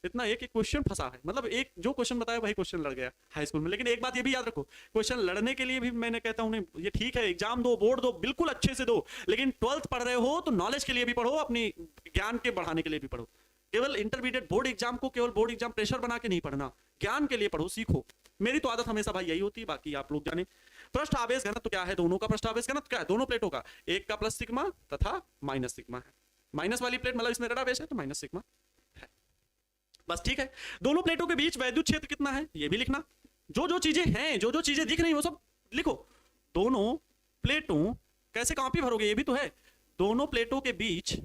इतना एक क्वेश्चन फंसा है, मतलब एक जो क्वेश्चन बताया वही क्वेश्चन लड़ गया हाई स्कूल में। लेकिन एक बात ये भी याद रखो, क्वेश्चन लड़ने के लिए भी मैंने कहता हूँ ये ठीक है, एग्जाम दो, बोर्ड दो, बिल्कुल अच्छे से दो, लेकिन 12th पढ़ रहे हो तो नॉलेज के लिए भी पढ़ो, अपनी ज्ञान के बढ़ाने के लिए भी पढ़ो। केवल इंटरमीडिएट बोर्ड एग्जाम को केवल बोर्ड एग्जाम प्रेशर बना के नहीं पढ़ना, ज्ञान के लिए पढ़ो, सीखो। मेरी तो आदत हमेशा भाई यही होती है, बाकी आप लोग जाने। पृष्ठ आवेश घनत्व तो क्या है, दोनों का पृष्ठ आवेश घनत्व क्या है, दोनों प्लेटों का, एक का प्लस सिग्मा तथा माइनस सिग्मा है, माइनस वाली प्लेट मतलब इसमें रेडावेस है तो माइनस सिग्मा है, बस ठीक है। दोनों प्लेटों के बीच वैद्युत क्षेत्र कितना है ये भी लिखना, जो जो चीजें हैं, जो जो चीजें दिख रही वो सब लिखो। दोनों प्लेटों, कैसे कॉपी भरोगे ये भी तो है, दोनों प्लेटों के बीच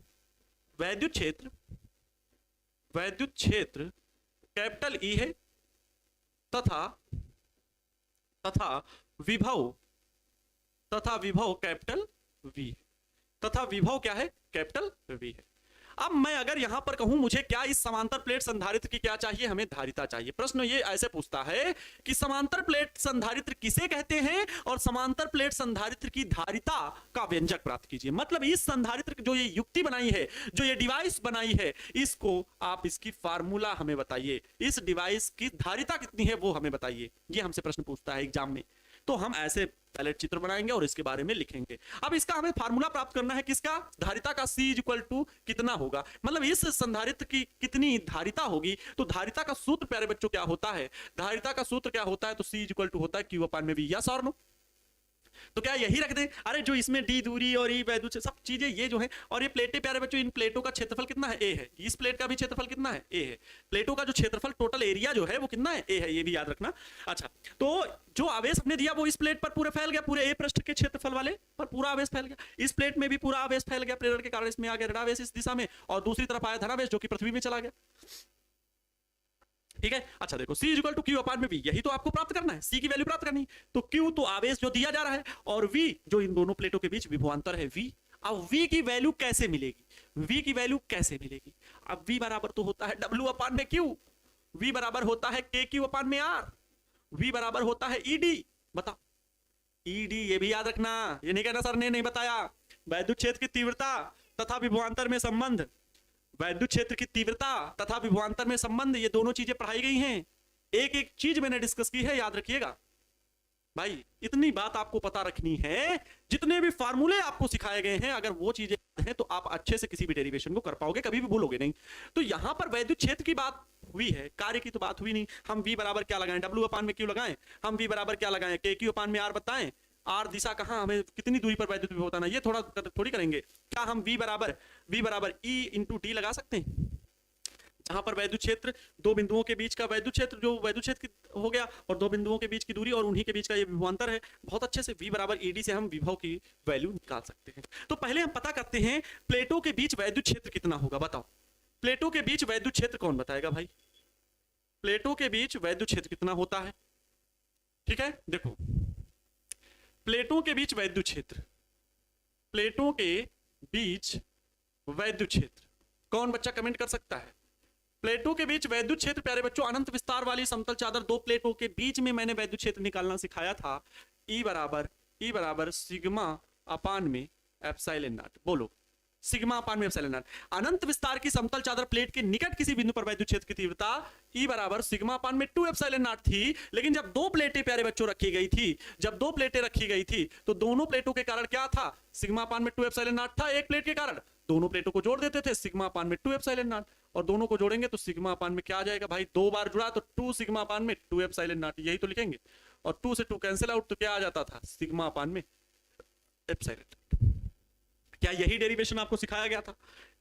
वैद्युत क्षेत्र कैपिटल ई है तथा विभव कैपिटल वी, तथा विभव क्या है, कैपिटल वी है। अब मैं अगर यहां पर कहूं मुझे क्या इस समांतर प्लेट संधारित्र की क्या चाहिए, हमें धारिता चाहिए। प्रश्न ये ऐसे पूछता है कि समांतर प्लेट संधारित्र किसे कहते हैं और समांतर प्लेट संधारित्र की धारिता का व्यंजक प्राप्त कीजिए। मतलब इस संधारित्र जो ये युक्ति बनाई है, जो ये डिवाइस बनाई है, इसको आप इसकी फार्मूला हमें बताइए, इस डिवाइस की धारिता कितनी है वो हमें बताइए। ये हमसे प्रश्न पूछता है एग्जाम में, तो हम ऐसे पहले चित्र बनाएंगे और इसके बारे में लिखेंगे। अब इसका हमें फार्मूला प्राप्त करना है, किसका, धारिता का। C इक्वल टू कितना होगा, मतलब इस संधारित्र की कितनी धारिता होगी। तो धारिता का सूत्र प्यारे बच्चों क्या होता है, धारिता का सूत्र क्या होता है, तो C इक्वल टू होता है Q अपान में V। यस और नो, तो क्या यही रख दें। अरे जो इसमें D दूरी और E वैद्युत सब चीजें ये जो है, और ये प्लेटें प्यारे बच्चों, इन प्लेटों का क्षेत्रफल कितना है, A है। इस प्लेट का भी क्षेत्रफल कितना है, A है। प्लेटों का जो क्षेत्रफल टोटल एरिया जो है वो कितना है, A है, ये भी याद रखना। अच्छा, तो जो आवेश हमने दिया वो इस प्लेट पर पूरे फैल गया, पूरे A पृष्ठ के क्षेत्रफल वाले पर पूरा आवेश फैल गया। इस प्लेट में भी पूरा आवेश फैल गया, प्रेरण के कारण इसमें आ गया ऋणावेश इस दिशा में, और दूसरी तरफ आया धनावेश जो कि पृथ्वी में चला गया। ठीक है। अच्छा देखो, C equal to Q upon में V, यही तो आपको प्राप्त करना है, C की वैल्यू प्राप्त करनी है। तो Q तो आवेश जो दिया जा रहा है, और V जो इन दोनों प्लेटों के बीच विभवांतर है V। अब V की वैल्यू कैसे मिलेगी, V की वैल्यू कैसे मिलेगी। अब V बराबर तो होता है W अपान में Q, V बराबर होता है KQ अपान में R, V बराबर होता है ED। बताओ ED, ये भी याद रखना, ये नहीं कहना सर ने नहीं बताया। वैद्युत क्षेत्र की तीव्रता तथा विभवांतर में संबंध, वैद्युत क्षेत्र की तीव्रता तथा विभवांतर में संबंध, ये दोनों चीजें पढ़ाई गई हैं। एक एक चीज मैंने डिस्कस की है, याद रखिएगा भाई। इतनी बात आपको पता रखनी है, जितने भी फार्मूले आपको सिखाए गए हैं, अगर वो चीजें हैं तो आप अच्छे से किसी भी डेरिवेशन को कर पाओगे, कभी भी भूलोगे नहीं। तो यहां पर वैद्युत क्षेत्र की बात हुई है, कार्य की तो बात हुई नहीं। हम V बराबर क्या लगाएं, W अपान में Q लगाएं, हम V बराबर क्या लगाएं, KQ अपान में R बताएं। R दिशा कहां, हमें कितनी दूरी पर वैद्युत विभव बताना, ये थोड़ी करेंगे। क्या हम V बराबर E इंटू D लगा सकते हैं, जहां पर वैद्युत क्षेत्र दो बिंदुओं के बीच का वैद्युत क्षेत्र जो वैद्युत क्षेत्र हो गया, और दो बिंदुओं के बीच की दूरी और उन्हीं के बीच का ये विभवांतर है। बहुत अच्छे से V बराबर ED से हम विभव की वैल्यू निकाल सकते हैं। तो पहले हम पता करते हैं प्लेटों के बीच वैद्युत क्षेत्र कितना होगा। बताओ प्लेटों के बीच वैद्युत क्षेत्र कौन बताएगा भाई, प्लेटों के बीच वैद्युत क्षेत्र कितना होता है। ठीक है, देखो प्लेटों के बीच वैद्युत क्षेत्र, प्लेटों के बीच वैद्युत क्षेत्र, कौन बच्चा कमेंट कर सकता है। प्लेटों के बीच वैद्युत क्षेत्र प्यारे बच्चों, अनंत विस्तार वाली समतल चादर दो प्लेटों के बीच में मैंने वैद्युत क्षेत्र निकालना सिखाया था। E बराबर सिग्मा अपान में एप्सिलॉन नॉट। बोलो सिग्मा अपान में एप्सिलॉन नॉट। अनंत विस्तार की समतल चादर प्लेट के निकट किसी बिंदु पर वैद्युत क्षेत्र की तीव्रता E बराबर सिग्मा अपान में 2 एप्सिलॉन नॉट थी। लेकिन जब दो प्लेटें प्यारे बच्चों रखी गई थी, जब दो प्लेटें रखी गई थी, तो दोनों प्लेटों के कारण क्या था, सिग्मा अपान में 2 एप्सिलॉन नॉट था। एक प्लेट के कारण दोनों प्लेटों को जोड़ देते थे, सिग्मा अपान में 2 एप्सिलॉन नॉट, और दोनों को जोड़ेंगे तो सिग्मा अपान में क्या आ जाएगा भाई, दो बार जुड़ा तो 2 सिग्मा अपान में 2 एप्सिलॉन नॉट, यही तो लिखेंगे। और 2 से 2 कैंसिल आउट, तो क्या आ जाता था, सिग्मा अपान में एप्सिलॉन। क्या यही डेरिवेशन आपको सिखाया गया था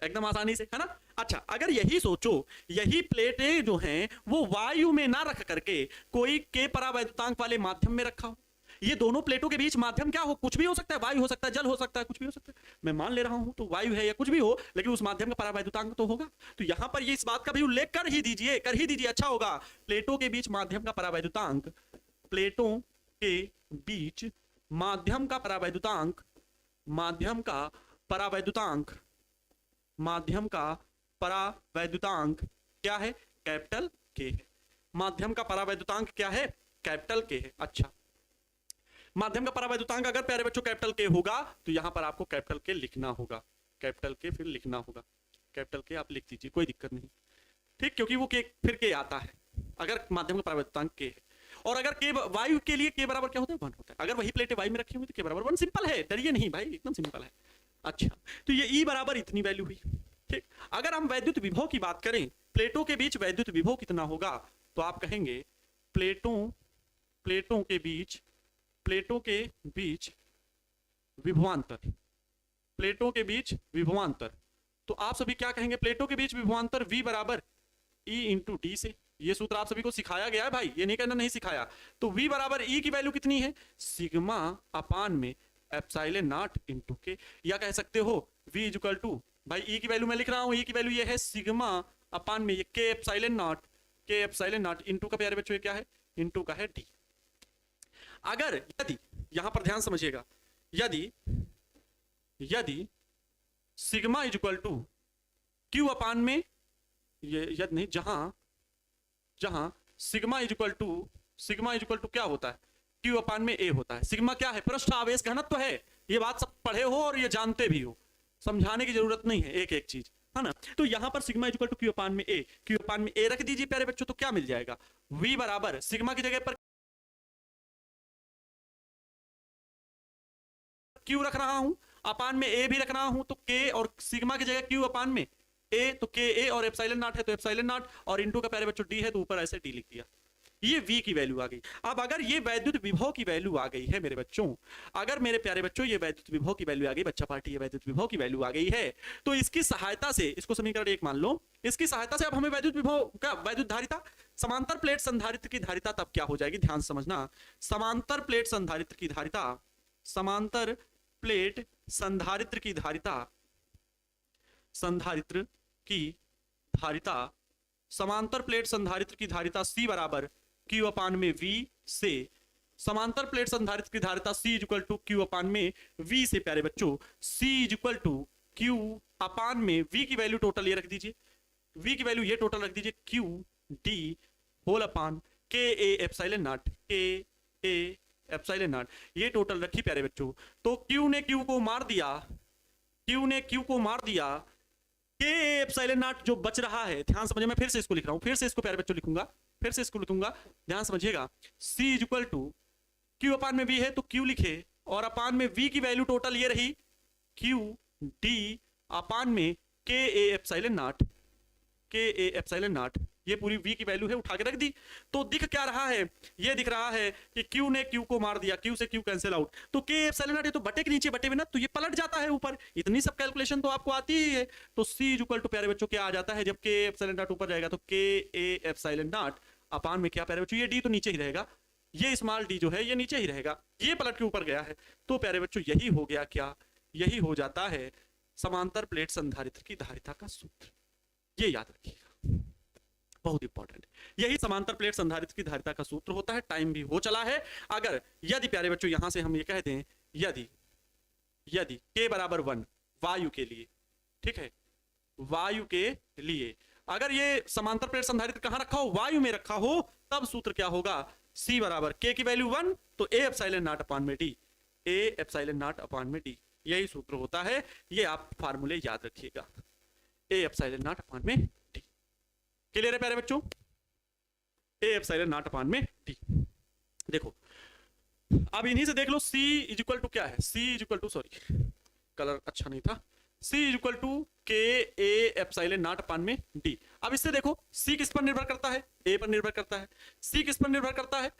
एकदम आसानी से, है ना। अच्छा, अगर यही सोचो, यही प्लेटें जो हैं वो वायु में ना रख करके कोई के परावैद्युतांक वाले माध्यम में रखा हो, ये दोनों प्लेटों के बीच माध्यम क्या हो, कुछ भी हो सकता है, वायु हो सकता है, जल हो सकता है, कुछ भी हो सकता है, मैं मान ले रहा हूं तो वायु है या कुछ भी हो, लेकिन उस माध्यम का परावैद्युतांक तो होगा। तो यहां पर ये इस बात का भी उल्लेख कर ही दीजिए, अच्छा होगा। प्लेटों के बीच माध्यम का परावैद्युतांक, प्लेटों के बीच माध्यम का परावैद्युतांक, माध्यम का परावैद्युतांक, माध्यम का परावैद्युतांक क्या है, कैपिटल के है। माध्यम का परावैद्युतांक क्या है, कैपिटल के है। अच्छा, माध्यम का परावैद्युतांक अगर प्यारे बच्चों कैपिटल के होगा तो यहां पर आपको कैपिटल के लिखना होगा, कैपिटल के फिर लिखना होगा, कैपिटल के आप लिख दीजिए, कोई दिक्कत नहीं, ठीक, क्योंकि वो के फिर के आता है अगर माध्यम का परावैद्युतांक के है। और अगर के वायु के लिए के बराबर क्या होता है, 1 होता है। अगर वही प्लेटें वायु में रखी हुई तो के बराबर 1, सिंपल है, डरिए नहीं भाई, एकदम सिंपल है। अच्छा, तो ये E बराबर इतनी वैल्यू हुई, ठीक। अगर हम वैद्युत विभव की बात करें, प्लेटों के बीच वैद्युत विभव कितना होगा, तो आप कहेंगे प्लेटों के बीच विभवांतर, प्लेटों के बीच विभवांतर, तो आप सभी क्या कहेंगे, प्लेटों के बीच विभवांतर v बराबर E इंटू डी से। ये सूत्र आप सभी को सिखाया गया है भाई, ये नहीं कहना नहीं सिखाया। तो v बराबर E की वैल्यू कितनी है, सिग्मा अपान में एप्सिलॉन नॉट इंटू के, या कह सकते हो v इक्वल टू, भाई E की वैल्यू मैं लिख रहा हूं, E की वैल्यू ये है सिग्मा अपान में ये के एप्सिलॉन नॉट इंटू का प्यारे बच्चों ये क्या है, इंटू का है डी। अगर यदि, यहां पर ध्यान समझिएगा, यदि sigma is equal to Q upon में ये, यदि नहीं, जहां सिग्मा इज इक्वल टू क्या होता है, क्यू अपान में ए होता है। सिग्मा क्या है, पृष्ठ आवेश घनत्व है। ये बात सब पढ़े हो और ये जानते भी हो, समझाने की जरूरत नहीं है एक एक चीज, है ना। तो यहां पर sigma is equal to Q upon में ए रख दीजिए प्यारे बच्चों, तो क्या मिल जाएगा, v बराबर सिग्मा की जगह पर क्यू रख रहा हूं, अपान में ए भी रख रहा हूं, तो के, और सिग्मा की जगह क्यू अपान में ए, तो के ए, और एप्सिलॉन नॉट है तो एप्सिलॉन नॉट, और इनटू का प्यारे बच्चों डी है तो ऊपर ऐसे डी लिख दिया। ये v की वैल्यू आ गई। अब अगर ये वैद्युत विभव की वैल्यू आ गई है मेरे बच्चों, अगर मेरे प्यारे बच्चों ये वैद्युत विभव की वैल्यू आ गई, बच्चा पार्टी ये वैद्युत विभव की वैल्यू आ गई है, तो इसकी सहायता से, इसको समीकरण 1 मान लो, इसकी सहायता से अब हमें वैद्युत विभव का, वैद्युत धारिता, समांतर प्लेट संधारित्र की धारिता तब क्या हो जाएगी, ध्यान समझना, समांतर प्लेट संधारित्र की धारिता, समांतर प्लेट संधारित्र की धारिता, संधारित्र की धारिता, समांतर प्लेट संधारित्र की धारिता C बराबर Q अपान में V से, समांतर प्लेट संधारित्र की धारिता C is equal to Q upon में V से प्यारे बच्चों, C is equal to Q upon में V की वैल्यू टोटल ये रख दीजिए, V की वैल्यू ये टोटल रख दीजिए, Q D whole upon K A epsilon naught, K A epsilon naught, ये टोटल रखी प्यारे बच्चों। तो Q ने Q को मार दिया, Q ने Q को मार दिया, K A एप्सिलॉन नॉट जो बच रहा है, ध्यान समझिए, मैं फिर से इसको लिख रहा हूं, फिर से इसको प्यारे बच्चों लिखूंगा, फिर से इसको लिखूंगा, ध्यान समझिएगा, C is equal to Q upon में V है तो Q लिखे, और अपान में V की वैल्यू टोटल ये रही Q D अपान में K A epsilon naught, K A epsilon naught, ये पूरी V की वैल्यू है, उठा के रख दी। तो दिख क्या रहा है, ये दिख रहा है कि Q ने Q को मार दिया, Q से Q कैंसिल आउट, तो K एप्सिलॉन नॉट, ये तो बटे के नीचे बटे बिना, तो ये पलट जाता है ऊपर, इतनी सब कैलकुलेशन तो आपको आती ही है। तो C इज इक्वल टू प्यारे बच्चों क्या आ जाता है, जब K एप्सिलॉन नॉट ऊपर जाएगा तो K A epsilon not upon में क्या प्यारे बच्चों, ये D तो नीचे ही रहेगा, ये स्मॉल d जो है ये नीचे ही रहेगा, ये पलट के ऊपर गया है। तो प्यारे बच्चों यही हो गया क्या, यही हो जाता है समांतर प्लेट संधारित्र की धारिता का सूत्र, ये याद रखिएगा, बहुत इंपॉर्टेंट। यही समांतर प्लेट संधारित्र की धारिता का सूत्र होता है। टाइम भी हो चला है। अगर यदि प्यारे बच्चों यहां से हम ये कह दें, यदि k बराबर 1 वायु के लिए, ठीक है, वायु के लिए अगर ये समांतर प्लेट संधारित्र कहां रखा हो, वायु में रखा हो, तब सूत्र क्या होगा, C बराबर k की वैल्यू 1 तो A एप्सिलॉन नॉट अपान में D, A epsilon not upon में D, यही सूत्र होता है। ये आप फार्मूले याद रखिएगा, A एप्सिलॉन नॉट अपान में D। क्लियर है प्यारे बच्चों, A एप्सिलॉन नॉट अपान में D। देखो अब इन्हीं से देख लो, C इज इक्वल टू क्या है, C is equal to, sorry colour अच्छा नहीं था, C is equal to K A epsilon not upon में D। अब इससे देखो C किस पर निर्भर करता है, A पर निर्भर करता है, C किस पर निर्भर करता है,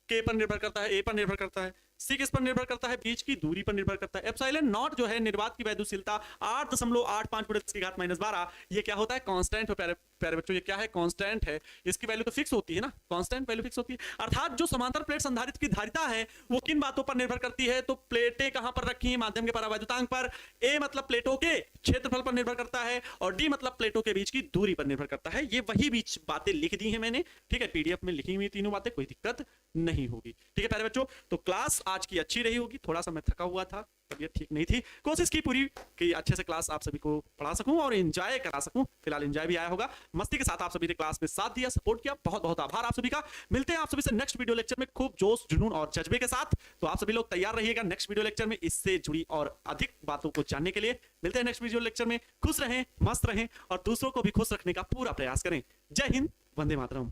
K पर निर्भर करता है, A पर निर्भर करता है, C किस पर निर्भर करता है, बीच की दूरी पर निर्भर करता है। एप्सिलॉन नॉट जो है निर्वात की वैद्युतशीलता 8.85 ये क्या होता है, कांस्टेंट है प्यारे बच्चों, ये क्या है, कांस्टेंट है, इसकी वैल्यू तो फिक्स होती है ना, कांस्टेंट वैल्यू फिक्स होती है। अर्थात जो समांतर प्लेट संधारित्र की धारिता है वो किन बातों पर निर्भर करती है, तो प्लेटें कहां पर रखी हैं, माध्यम के परावैद्युतांक पर, A मतलब प्लेटों के क्षेत्रफल पर निर्भर करता है, और D मतलब प्लेटों के बीच की दूरी पर निर्भर करता है। ये वही बीच बातें लिख दी हैं मैंने, ठीक है, PDF में लिखी हुई तीनों बातें, कोई दिक्कत नहीं होगी, ठीक है प्यारे बच्चों। तो क्लास आज की अच्छी रही होगी, थोड़ा सा मैं थका हुआ था, तबीयत ठीक नहीं थी, कोशिश की पूरी कि अच्छे से क्लास आप सभी को पढ़ा सकूं और एंजॉय करा सकूं। फिलहाल एंजॉय भी आया होगा, मस्ती के साथ आप सभी ने क्लास में साथ दिया, सपोर्ट किया, बहुत बहुत आभार आप सभी का। मिलते हैं आप सभी से नेक्स्ट वीडियो लेक्चर में खूब जोश, जुनून और जज्बे के साथ। तो आप सभी लोग तैयार रहिएगा नेक्स्ट वीडियो लेक्चर में इससे जुड़ी और अधिक बातों को जानने के लिए। मिलते हैं नेक्स्ट वीडियो लेक्चर में, खुश रहें, मस्त रहें और दूसरों को भी खुश रखने का पूरा प्रयास करें। जय हिंद, वंदे मातरम।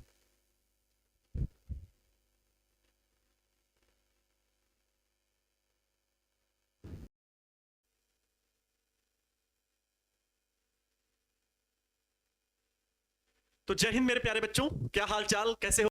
तो जय हिंद मेरे प्यारे बच्चों, क्या हाल चाल, कैसे हो?